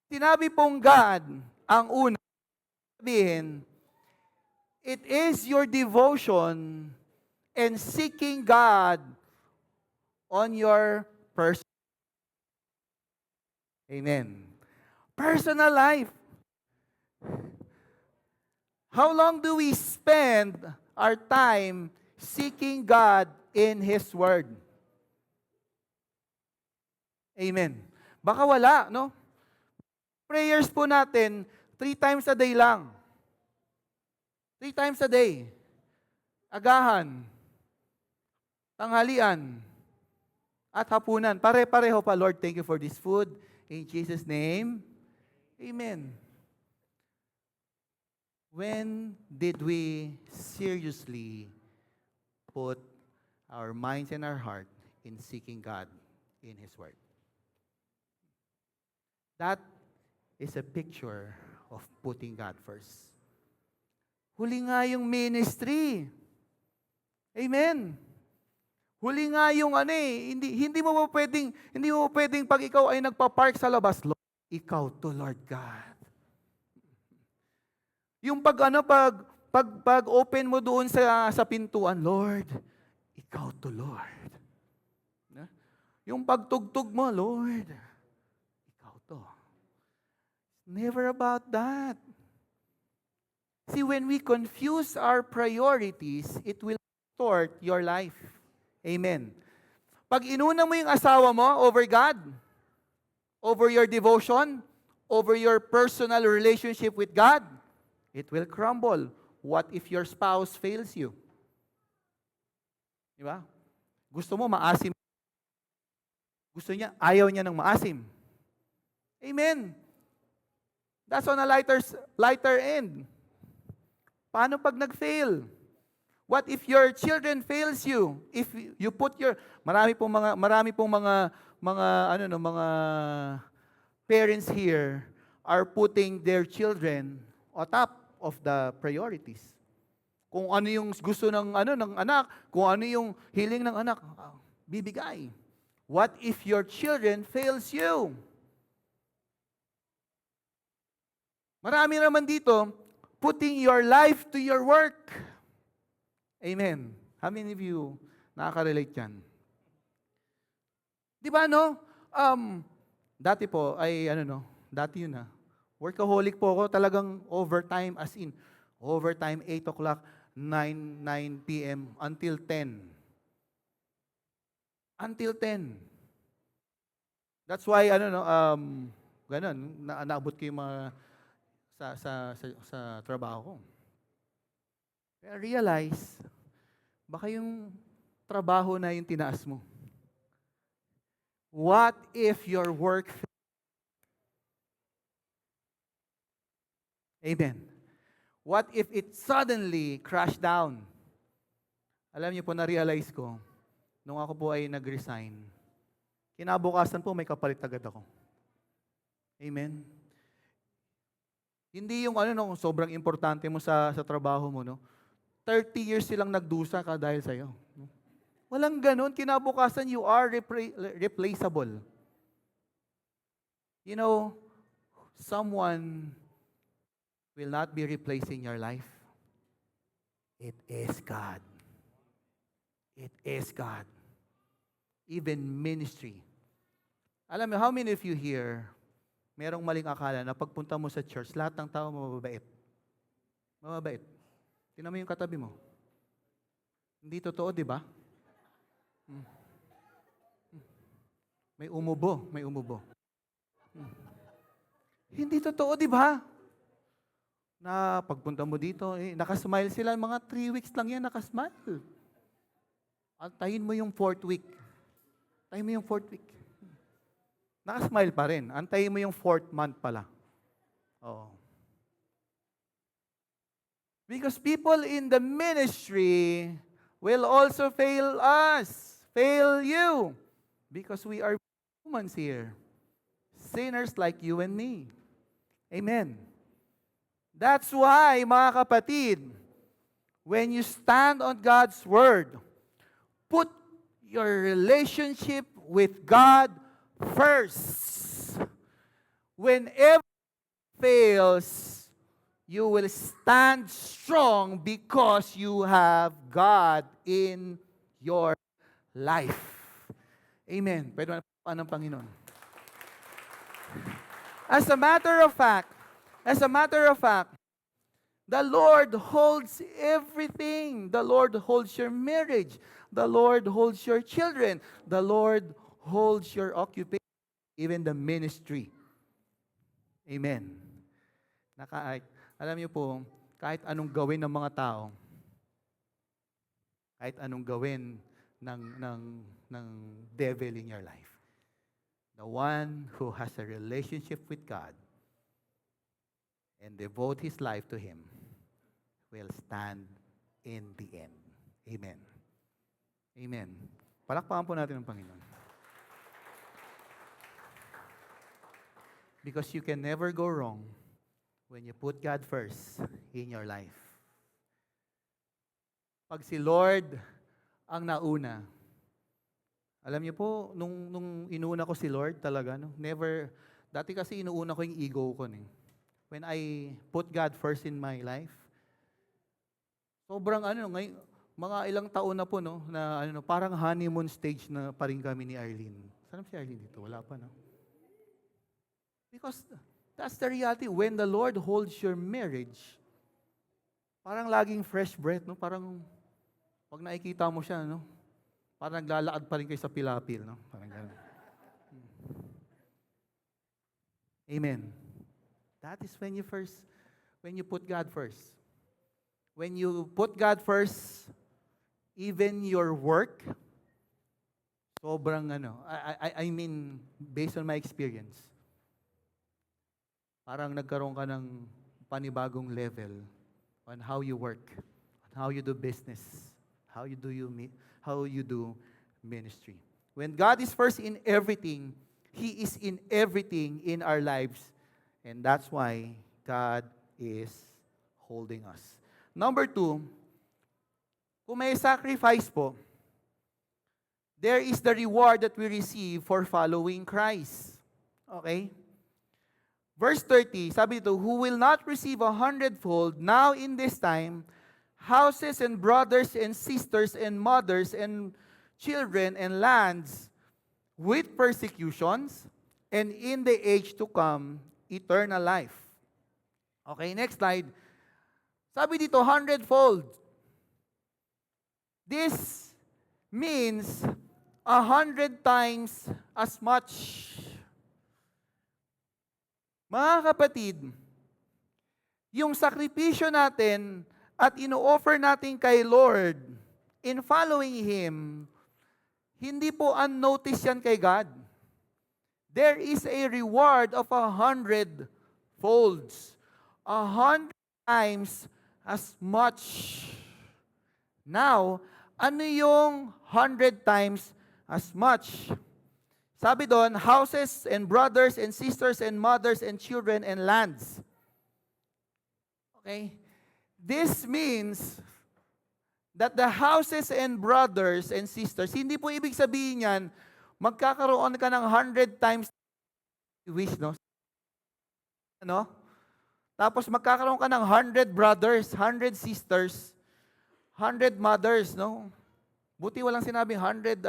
Sinabi pong God, ang una, sabihin, it is your devotion and seeking God on your person. Amen. Personal life. How long do we spend our time seeking God in His Word? Amen. Baka wala, no? Prayers po natin, 3 times a day lang. 3 times a day. Agahan, tanghalian, at hapunan. Pare-pareho pa, Lord, thank you for this food. In Jesus' name, amen. When did we seriously put our minds and our heart in seeking God in His Word? That is a picture of putting God first. Huli nga yung ministry. Amen. Huli nga yung hindi mo pwedeng pag ikaw ay nagpa-park sa labas, Lord, ikaw to Lord God. Yung pag open mo doon sa pintuan, Lord, ikaw to Lord. Yung pagtugtog mo, Lord, ikaw to. Never about that. See, when we confuse our priorities, it will distort your life. Amen. Pag inuna mo yung asawa mo over God, over your devotion, over your personal relationship with God, it will crumble. What if your spouse fails you? Di ba? Gusto mo maasim. Ayaw niya ng maasim. Amen. That's on a lighter end. Paano pag nag-fail? What if your children fails you? If you put marami pong mga parents here are putting their children on top of the priorities. Kung ano yung gusto ng anak, kung ano yung hiling ng anak, bibigay. What if your children fails you? Marami naman dito, putting your life to your work. Amen. How many of you nakaka-relate yan? Di ba, no? Dati po, dati yun workaholic po ako, talagang overtime as in, overtime 8 o'clock, 9 p.m. until 10. Until 10. That's why, ganun, naabot ko yung mga sa trabaho ko. Kaya realize, baka yung trabaho na yung tinaas mo. What if your work Amen. What if it suddenly crashed down? Alam niyo po, na-realize ko, nung ako po ay nag-resign, kinabukasan po may kapalit agad ako. Amen. Hindi yung ano, no, sobrang importante mo sa trabaho mo, no? 30 years silang nagdusa ka dahil sa'yo. No? Walang ganun. Kinabukasan, you are replaceable. You know, someone will not be replacing your life. It is God. It is God. Even ministry. Alam mo, how many of you here, merong maling akala na pagpunta mo sa church, lahat ng tao mababait. Mababait. Tingnan mo yung katabi mo. Hindi totoo, di ba? May umubo, may umubo. Hindi totoo, di ba? Na pagpunta mo dito, nakasmile sila, mga 3 weeks lang yan, nakasmile. Antayin mo yung 4th week. Antayin mo yung 4th week. Nakasmile pa rin. Antayin mo yung 4th month pala. Oo. Because people in the ministry will also fail us, fail you. Because we are humans here. Sinners like you and me. Amen. That's why, mga kapatid, when you stand on God's Word, put your relationship with God first. Whenever it fails, you will stand strong because you have God in your life. Amen. Pwede mo na ng Panginoon. As a matter of fact, the Lord holds everything. The Lord holds your marriage. The Lord holds your children. The Lord holds your occupation, even the ministry. Amen. Alam niyo po, kahit anong gawin ng mga tao, kahit anong gawin ng devil in your life, the one who has a relationship with God and devote his life to Him will stand in the end. Amen. Amen. Palakpakan po natin ang Panginoon. Because you can never go wrong when you put God first in your life. Pag si Lord ang nauna, alam niyo po, nung inuuna ko si Lord talaga, no? Dati kasi inuuna ko yung ego ko. When I put God first in my life, sobrang ngayon, mga ilang taon na po, no, na parang honeymoon stage na pa rin kami ni Arlene. Saan si Arlene dito? Wala pa, no? Because that's the reality. When the Lord holds your marriage, parang laging fresh breath, no? Parang, pag nakikita mo siya, no? Parang naglalakad pa rin kayo sa pilapil, no? Parang gano'n. Amen. That is when you put God first. When you put God first, even your work, sobrang I mean, based on my experience, parang nagkaroon ka ng panibagong level on how you work, on how you do business, how you do ministry. When God is first in everything, He is in everything in our lives. And that's why God is holding us. Number 2, kung may sacrifice po, there is the reward that we receive for following Christ. Okay? Verse 30, sabi dito, who will not receive 100-fold now in this time, houses and brothers and sisters and mothers and children and lands with persecutions, and in the age to come, eternal life. Okay, next slide. Sabi dito, 100-fold. This means 100 times as much. Mga kapatid, yung sakripisyo natin at ino-offer natin kay Lord in following Him, hindi po unnoticed yan kay God. There is a reward of 100 folds. 100 times as much. Now, ano yung 100 times as much? Sabi doon, houses and brothers and sisters and mothers and children and lands. Okay? This means that the houses and brothers and sisters, hindi po ibig sabihin yan, magkakaroon ka ng 100 times wish, no? Ano? Tapos magkakaroon ka ng 100 brothers, 100 sisters, 100 mothers, no? Buti walang sinabing 100,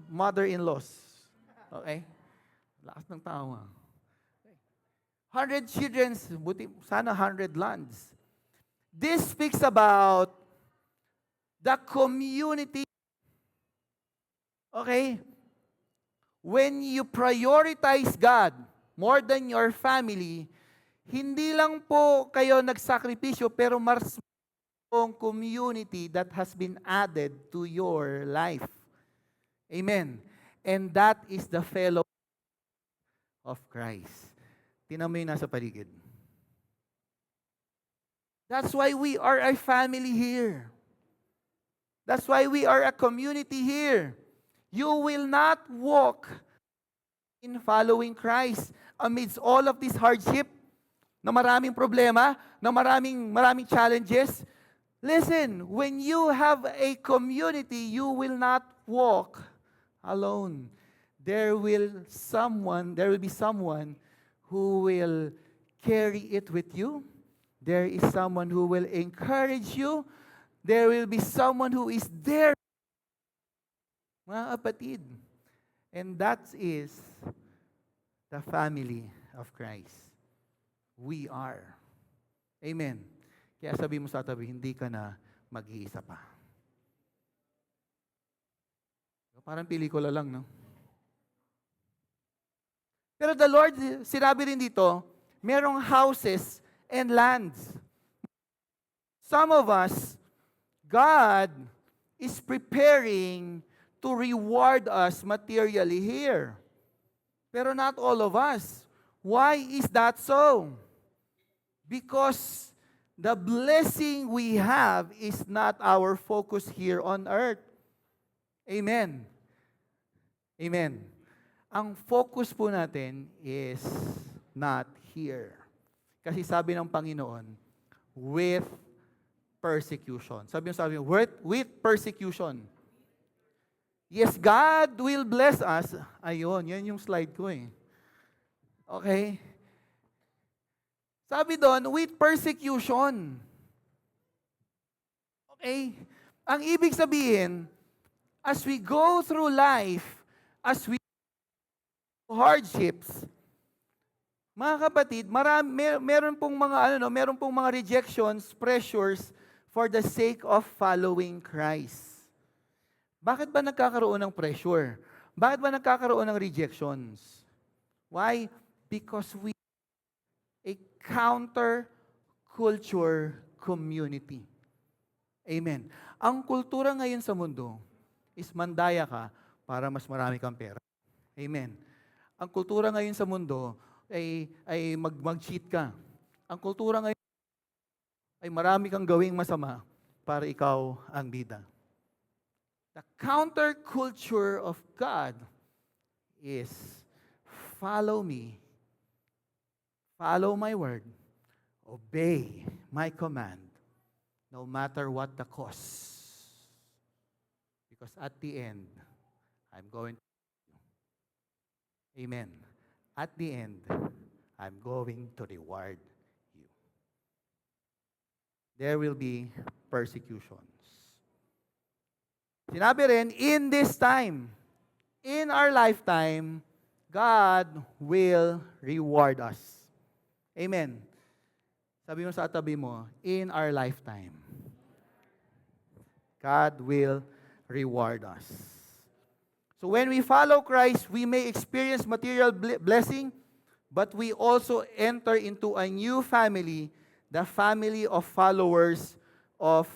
mother-in-laws. Okay? Lakas ng tawa. 100 children, buti, sana 100 lands. This speaks about the community. Okay? When you prioritize God more than your family, hindi lang po kayo nagsakripisyo, pero mas pong community that has been added to your life. Amen. And that is the fellowship of Christ. Tingnan mo yung nasa paligid. That's why we are a family here. That's why we are a community here. You will not walk in following Christ amidst all of this hardship, na maraming problema, na maraming challenges. Listen, when you have a community, you will not walk alone. There will be someone who will carry it with you. There is someone who will encourage you. There will be someone who is there, mga kapatid. And that is the family of Christ. We are. Amen. Kaya sabi mo sa tabi, hindi ka na mag-iisa pa. Parang pelikula lang, no? Pero the Lord, sinabi rin dito, merong houses and lands. Some of us, God is preparing to reward us materially here. Pero not all of us. Why is that so? Because the blessing we have is not our focus here on earth. Amen. Amen. Ang focus po natin is not here. Kasi sabi ng Panginoon, with persecution. Sabi mo, with persecution. Yes, God will bless us. Ayun, yan yung slide ko eh. Okay? Sabi doon, with persecution. Okay? Ang ibig sabihin, as we go through life, as we hardships, mga kapatid, meron pong mga rejections, pressures for the sake of following Christ. Bakit ba nagkakaroon ng pressure? Bakit ba nagkakaroon ng rejections? Why? Because we a counter-culture community. Amen. Ang kultura ngayon sa mundo is mandaya ka para mas marami kang pera. Amen. Ang kultura ngayon sa mundo ay mag-cheat ka. Ang kultura ngayon ay marami kang gawing masama para ikaw ang bida. The counter-culture of God is follow me, follow my word, obey my command, no matter what the cost. Because at the end, I'm going to. Amen. At the end, I'm going to reward you. There will be persecutions. Sinabi rin, in this time, in our lifetime, God will reward us. Amen. Sabi mo sa tabi mo, in our lifetime, God will reward us. So when we follow Christ, we may experience material blessing, but we also enter into a new family, the family of followers of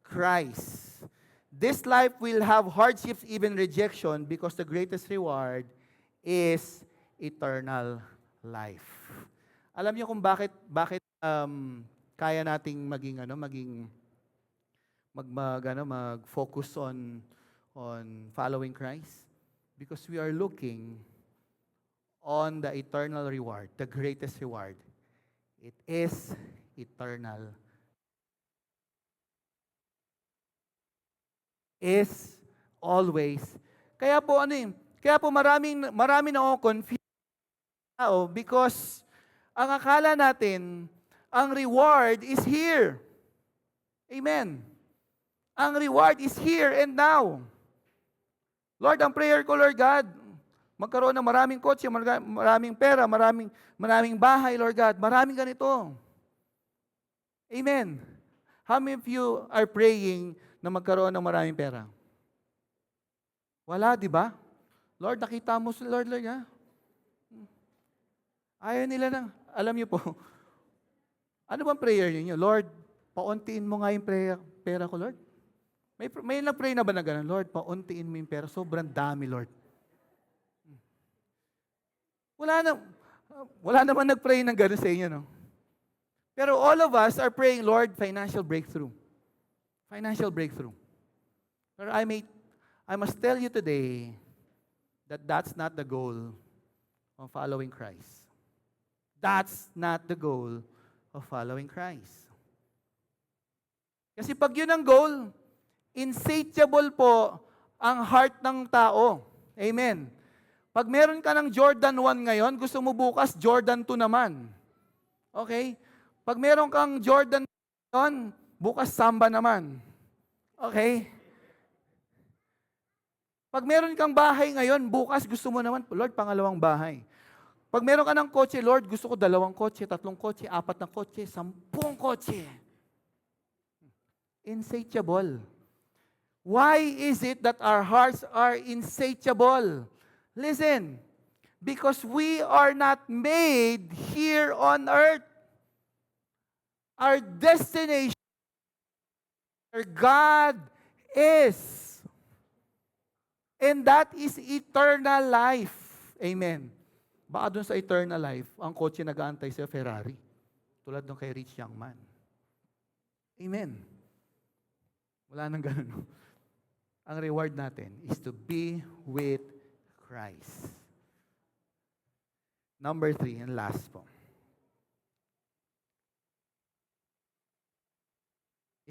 Christ. This life will have hardships, even rejection, because the greatest reward is eternal life. Alam niyo kung bakit kaya nating mag-focus on following Christ? Because we are looking on the eternal reward, the greatest reward. It is eternal is always. Kaya po kaya po marami na ako confused tao because ang akala natin, ang reward is here. Amen. Ang reward is here and now. Lord, ang prayer ko, Lord God, magkaroon ng maraming kotse, maraming pera, maraming bahay, Lord God, maraming ganito. Amen. How many of you are praying na magkaroon ng maraming pera? Wala, di ba? Lord, nakita mo si Lord, ha? Ayaw nila na. Alam niyo po, ano bang prayer niyo? Lord, pauntiin mo nga yung pera ko, Lord. May nag-pray na ba na gano'n? Lord, pauntiin mo yung pera. Sobrang dami, Lord. Wala naman nag-pray ng gano'n sa inyo, no? Pero all of us are praying, Lord, financial breakthrough. Financial breakthrough. Pero I must tell you today that that's not the goal of following Christ. That's not the goal of following Christ. Kasi pag yun ang goal, insatiable po ang heart ng tao. Amen. Pag meron ka ng Jordan 1 ngayon, gusto mo bukas Jordan 2 naman. Okay? Pag meron kang Jordan ngayon, bukas Samba naman. Okay? Pag meron kang bahay ngayon, bukas gusto mo naman, Lord, pangalawang bahay. Pag meron ka ng kotse, Lord, gusto ko 2 kotse, 3 kotse, 4 na kotse, 10 kotse. Insatiable. Why is it that our hearts are insatiable? Listen, because we are not made here on earth. Our destination, where God is. And that is eternal life. Amen. Baka dun sa eternal life, ang kotse nag-aantay sa Ferrari. Tulad nung kay Rich Young Man. Amen. Wala nang ganun. Ang reward natin is to be with Christ. Number 3, and last po,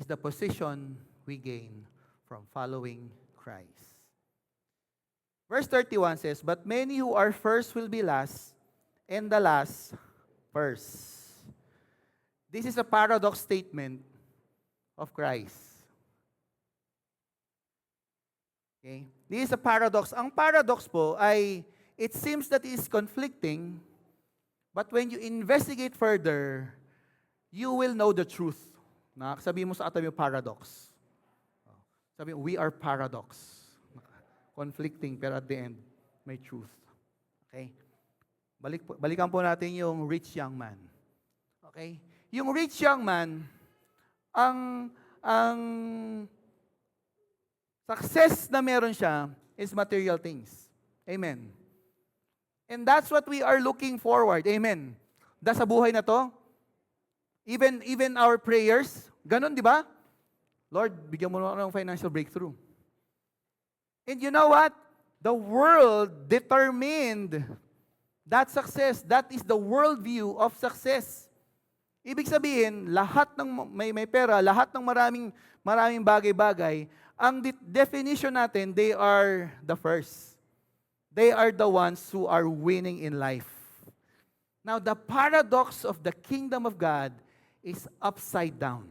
is the position we gain from following Christ. Verse 31 says, "But many who are first will be last, and the last first." This is a paradox statement of Christ. Okay? This is a paradox. Ang paradox po ay, it seems that it is conflicting, but when you investigate further, you will know the truth. Sabi mo sa atabi paradox. Sabi mo, we are paradox. Conflicting, pero at the end, may truth. Okay? Balikan po natin yung rich young man. Okay? Yung rich young man, ang success na meron siya is material things. Amen. And that's what we are looking forward. Amen. Sa buhay na to, even our prayers, ganun, di ba? Lord, bigyan mo ng financial breakthrough. And you know what? The world determined that success. That is the worldview of success. Ibig sabihin, lahat ng may pera, lahat ng maraming bagay-bagay, ang definition natin, they are the first. They are the ones who are winning in life. Now, the paradox of the kingdom of God is upside down.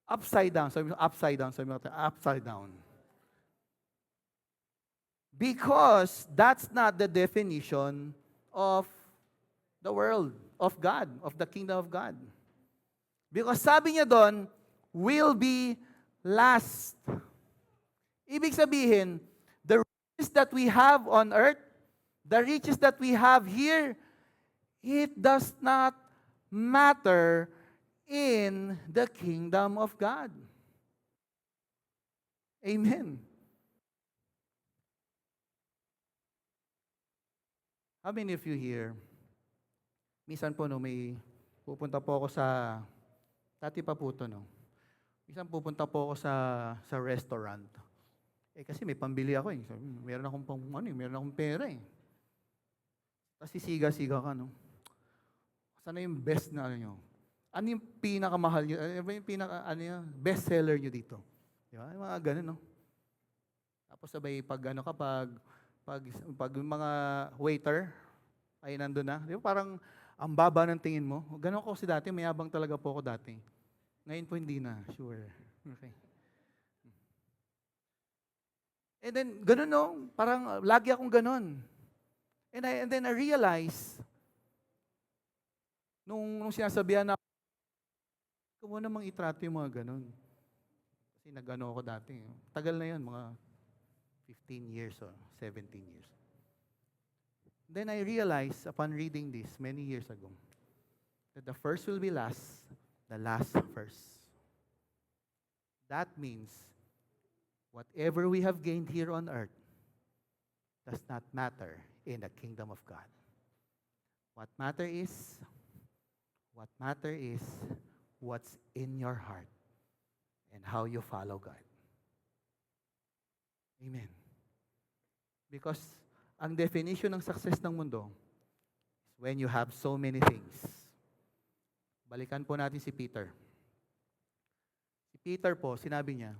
Upside down. Sabi mo, upside down. Sabi mo, upside down. Because that's not the definition of the world, of God, of the kingdom of God. Because sabi niya doon, will be last. Ibig sabihin, the riches that we have on earth, the riches that we have here, it does not matter in the kingdom of God. Amen. How many of you here, minsan po may pupunta po ako dati pa po ito, minsan pupunta po ako sa restaurant. Kasi may pambili ako eh. Meron akong pera eh. Tapos sisiga-siga ka, Sana yung best na Ano yung pinakamahal nyo? Ano yung best seller nyo dito? Di ba? Yung mga ganun, no? Tapos sabay pag ano ka, pag yung mga waiter ay nandun na, di ba parang ang baba ng tingin mo. Ganun ako kasi dati, mayabang talaga po ako dati. Ngayon po hindi na, sure. Okay. And then, ganun no, parang lagi akong ganun. And then I realized, nung sinasabihan na, huwag mo namang itrato yung mga ganun. Kasi nag-ano ako dati. Tagal na yun, mga 15 years or 17 years. Then I realized, upon reading this many years ago, that the first will be last, the last first. That means, whatever we have gained here on earth does not matter in the kingdom of God. What matters is what's in your heart and how you follow God. Amen. Because ang definition ng success ng mundo is when you have so many things. Balikan po natin si Peter. Si Peter po, sinabi niya,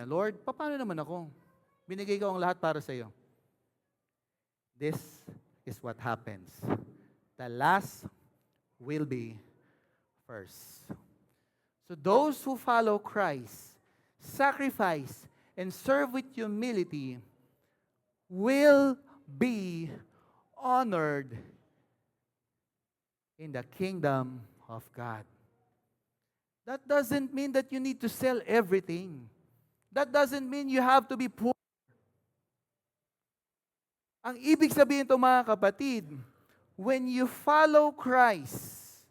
Lord, paano naman ako? Binigay ko ang lahat para sa iyo. This is what happens. The last will be first. So those who follow Christ, sacrifice, and serve with humility will be honored in the kingdom of God. That doesn't mean that you need to sell everything. That doesn't mean you have to be poor. Ang ibig sabihin ito mga kapatid, when you follow Christ,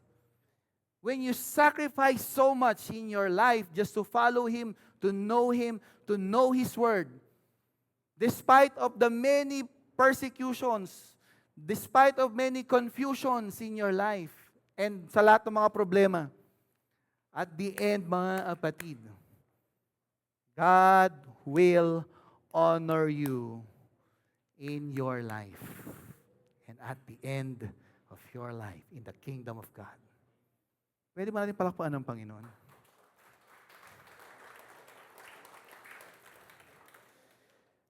when you sacrifice so much in your life just to follow Him, to know His Word, despite of the many persecutions, despite of many confusions in your life, and sa lahat ng mga problema, at the end, mga kapatid, God will honor you in your life. And at the end of your life, in the kingdom of God. Pwede ba natin palakpakan ng Panginoon?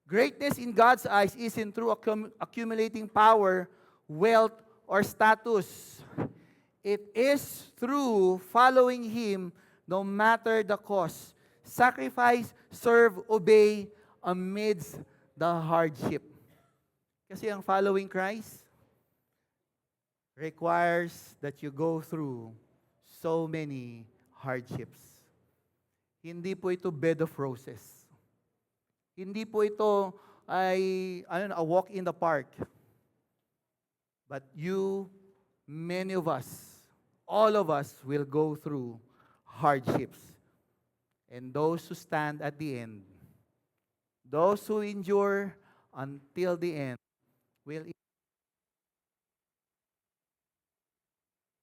Greatness in God's eyes isn't through accumulating power, wealth, or status. It is through following Him no matter the cost. Sacrifice, serve, obey amidst the hardship. Kasi ang following Christ requires that you go through so many hardships. Hindi po ito bed of roses. Hindi po ito ay a walk in the park. But you, many of us, all of us will go through hardships. And those who stand at the end, those who endure until the end, will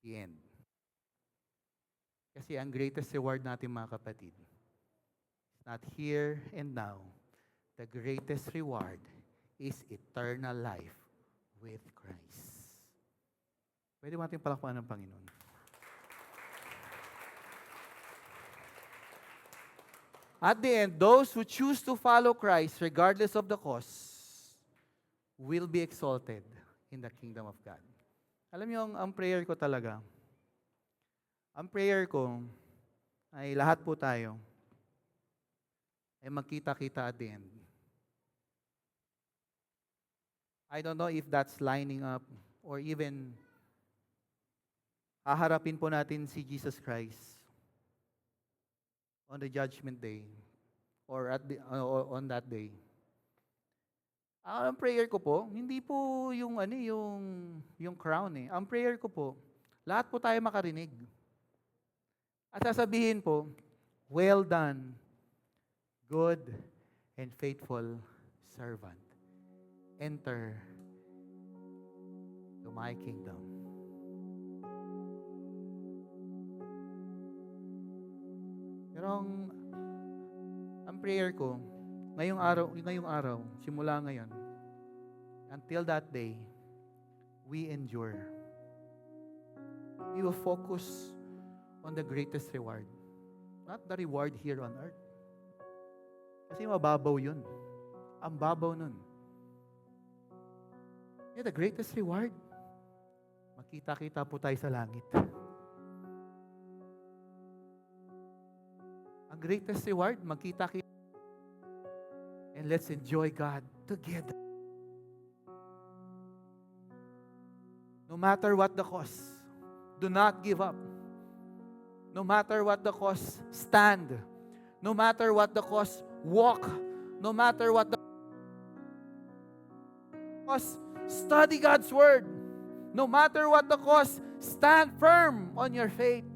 the end. Kasi ang greatest reward natin mga kapatid, is not here and now. The greatest reward is eternal life with Christ. Pwede mo natin palakpakan ng Panginoon. At the end, those who choose to follow Christ, regardless of the cost, will be exalted in the kingdom of God. Alam niyo, ang prayer ko talaga, ang prayer ko ay lahat po tayo ay magkita-kita at the end. I don't know if that's lining up or even haharapin po natin si Jesus Christ on the judgment day or on that day. Ang prayer ko po, hindi po yung crown eh. Ang prayer ko po, lahat po tayo makarinig. At sasabihin po, well done, good and faithful servant. Enter to my kingdom. Pero ang prayer ko, ngayong araw, simula ngayon, until that day, we endure. We will focus on the greatest reward. Not the reward here on earth. Kasi mababaw yun. Ang babaw nun. Yeah, the greatest reward, makita-kita po tayo sa langit. Ang greatest reward, magkita-kita. And let's enjoy God together. No matter what the cost, do not give up. No matter what the cost, stand. No matter what the cost, walk. No matter what the cost, study God's Word. No matter what the cost, stand firm on your faith.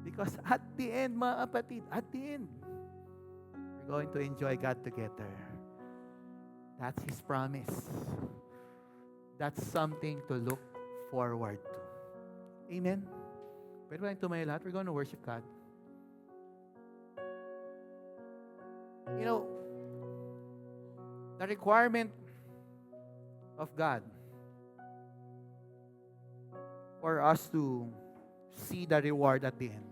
Because at the end, mga kapatid, at the end, we're going to enjoy God together. That's His promise. That's something to look forward to. Amen? Pwede ba tayong tumayo lahat? We're going to worship God. You know, the requirement of God for us to see the reward at the end.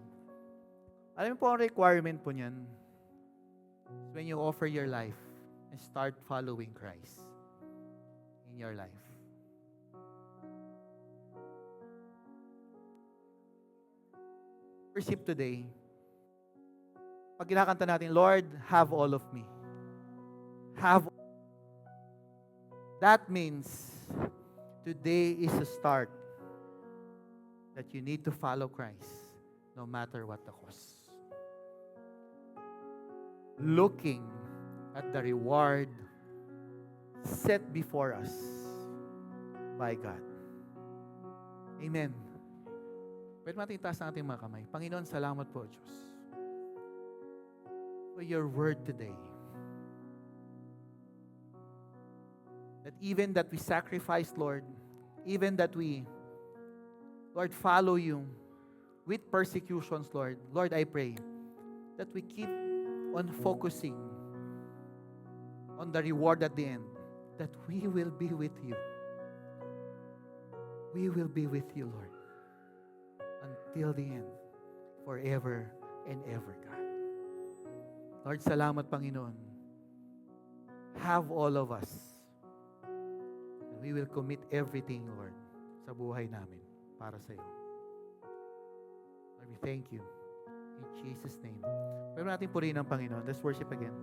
Alam mo po ang requirement po niyan is when you offer your life and start following Christ in your life. Worship today, pag kinakanta natin, Lord, have all of me. Have. That means today is a start that you need to follow Christ no matter what the cost. Looking at the reward set before us by God. Amen. Pwede natin itaas ang ating mga kamay. Panginoon, salamat po, Diyos, for your word today. That even that we sacrifice, Lord, even that we, Lord, follow you with persecutions, Lord. Lord, I pray that we keep on focusing on the reward at the end, that we will be with you. We will be with you, Lord, until the end, forever and ever, God. Lord, salamat, Panginoon. Have all of us. And we will commit everything, Lord, sa buhay namin para sa iyo. Lord, we thank you. In Jesus' name. Pwede natin purihin ang Panginoon. Let's worship again.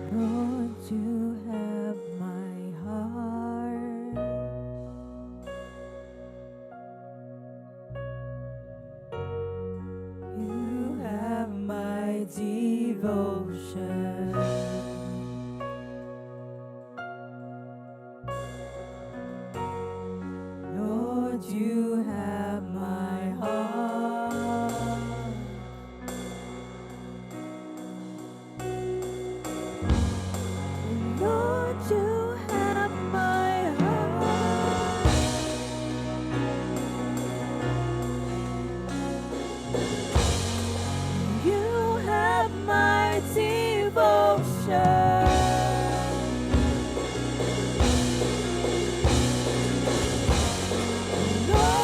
Lord, you have my heart. You have my devotion. Lord, you have my heart. Lord, you have my heart. You have my devotion. Lord,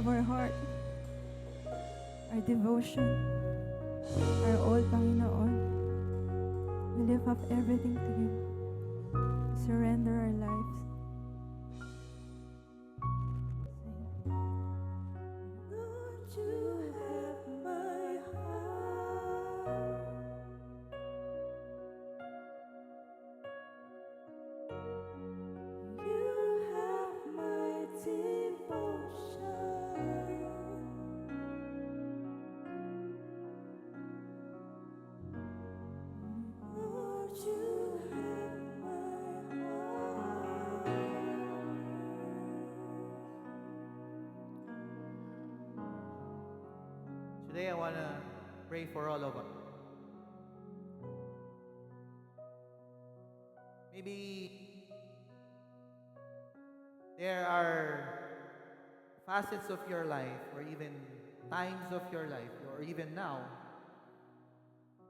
our heart, our devotion, our all, Panginoon. We lift up everything to you. Surrender our lives. Lord, you have my heart. You have my devotion. Lord, you have my heart. Today I want to pray for all of us. Maybe there are facets of your life or even times of your life or even now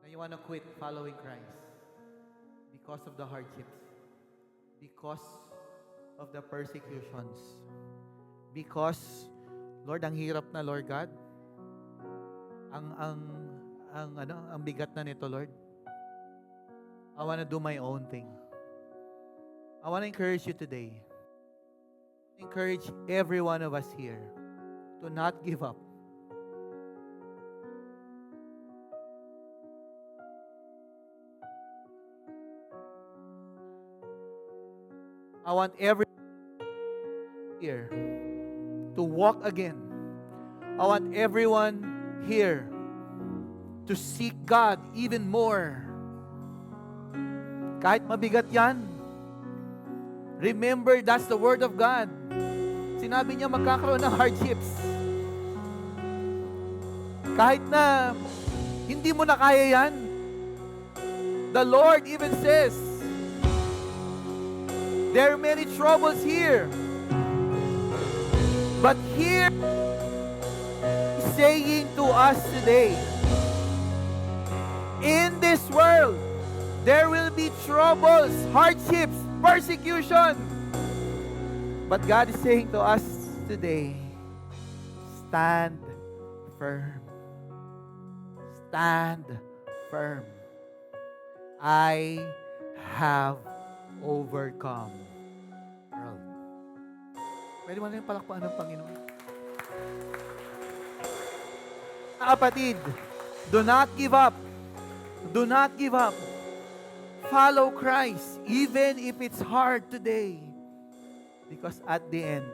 that you want to quit following Christ because of the hardships, because of the persecutions, because Lord, ang hirap na, Lord God. Ang bigat na nito, Lord. I want to do my own thing. I want to encourage you today. Encourage every one of us here to not give up. I want everyone here to walk again. I want everyone here to seek God even more. Kahit mabigat yan, remember, that's the Word of God. Sinabi niya magkakaroon ng hardships. Kahit na hindi mo na kaya yan, the Lord even says, there are many troubles here. But here, He's saying to us today, in this world, there will be troubles, hardships, persecution. But God is saying to us today, stand firm. Stand firm. I have overcome the world. Pwede mo na yung palakpakan ng Panginoon. Kapatid, do not give up. Do not give up. Follow Christ, even if it's hard today. Because at the end,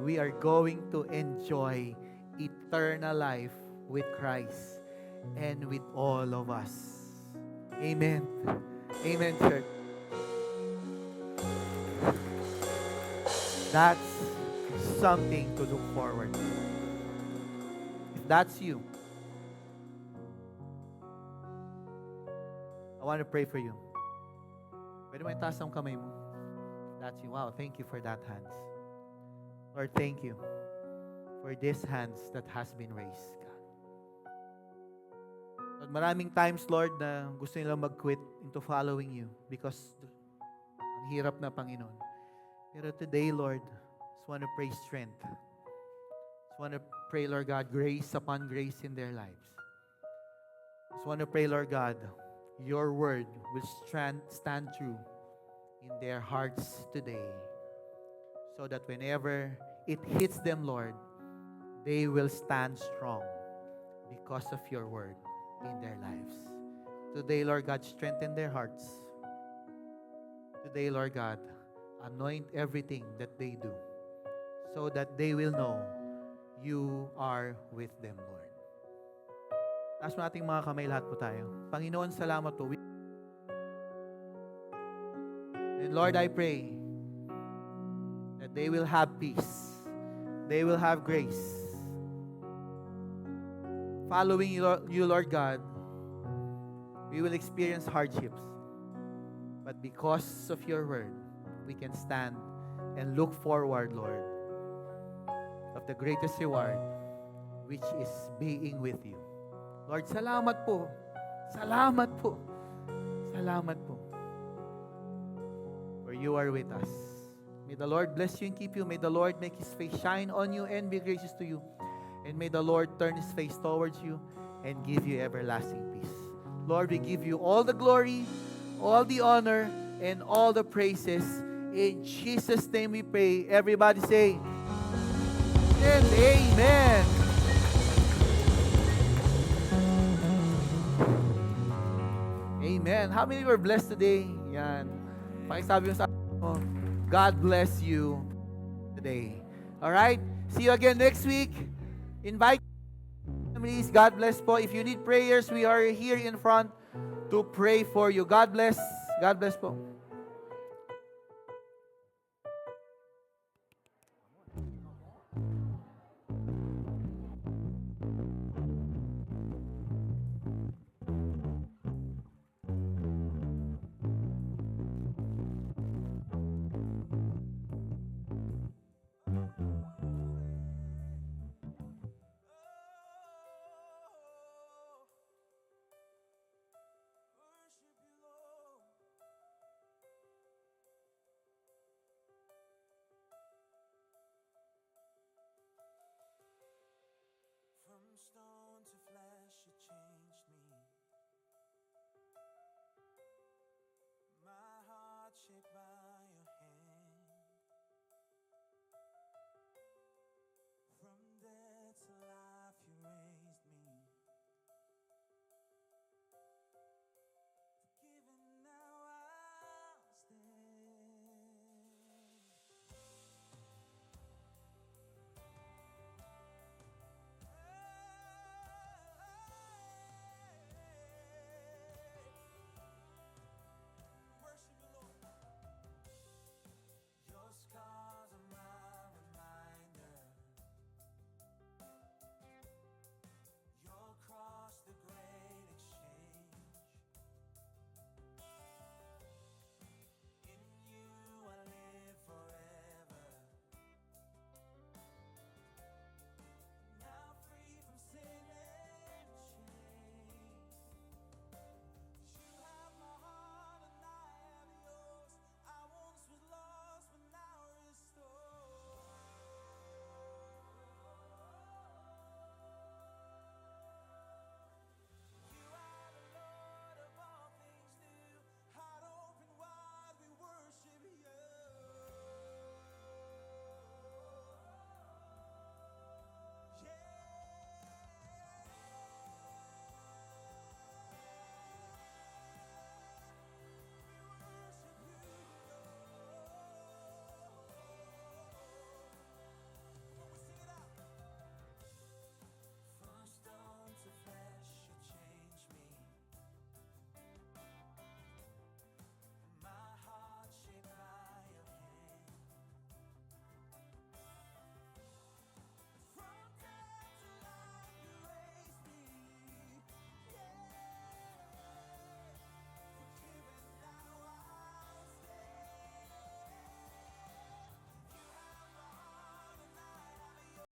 we are going to enjoy eternal life with Christ and with all of us. Amen. Amen, church. That's something to look forward to. If that's you, I want to pray for you. Pwede mo itaas ang kamay mo. That's you. Wow, thank you for that hands. Lord, thank you for these hands that has been raised, God. Lord, maraming times, Lord, na gusto nila mag-quit into following you because ang hirap na, Panginoon. Pero today, Lord, just want to pray strength. Just want to pray, Lord God, grace upon grace in their lives. Just want to pray, Lord God, your word will stand true in their hearts today. So that whenever it hits them, Lord, they will stand strong because of your word in their lives. Today, Lord God, strengthen their hearts. Today, Lord God, anoint everything that they do so that they will know you are with them, Lord. Taas mo nating mga kamay, lahat po tayo. Panginoon, salamat po. And Lord, I pray that they will have peace. They will have grace. Following you, Lord God, we will experience hardships. But because of your word, we can stand and look forward, Lord, of the greatest reward, which is being with you. Lord, salamat po. Salamat po. Salamat po. For you are with us. May the Lord bless you and keep you. May the Lord make His face shine on you and be gracious to you. And may the Lord turn His face towards you and give you everlasting peace. Lord, we give you all the glory, all the honor, and all the praises. In Jesus' name we pray. Everybody say, and amen. Amen. How many were blessed today? Yan. Pakisabi mo sa mo, God bless you today. Alright? See you again next week. Invite families. God bless po. If you need prayers, we are here in front to pray for you. God bless. God bless po. From stone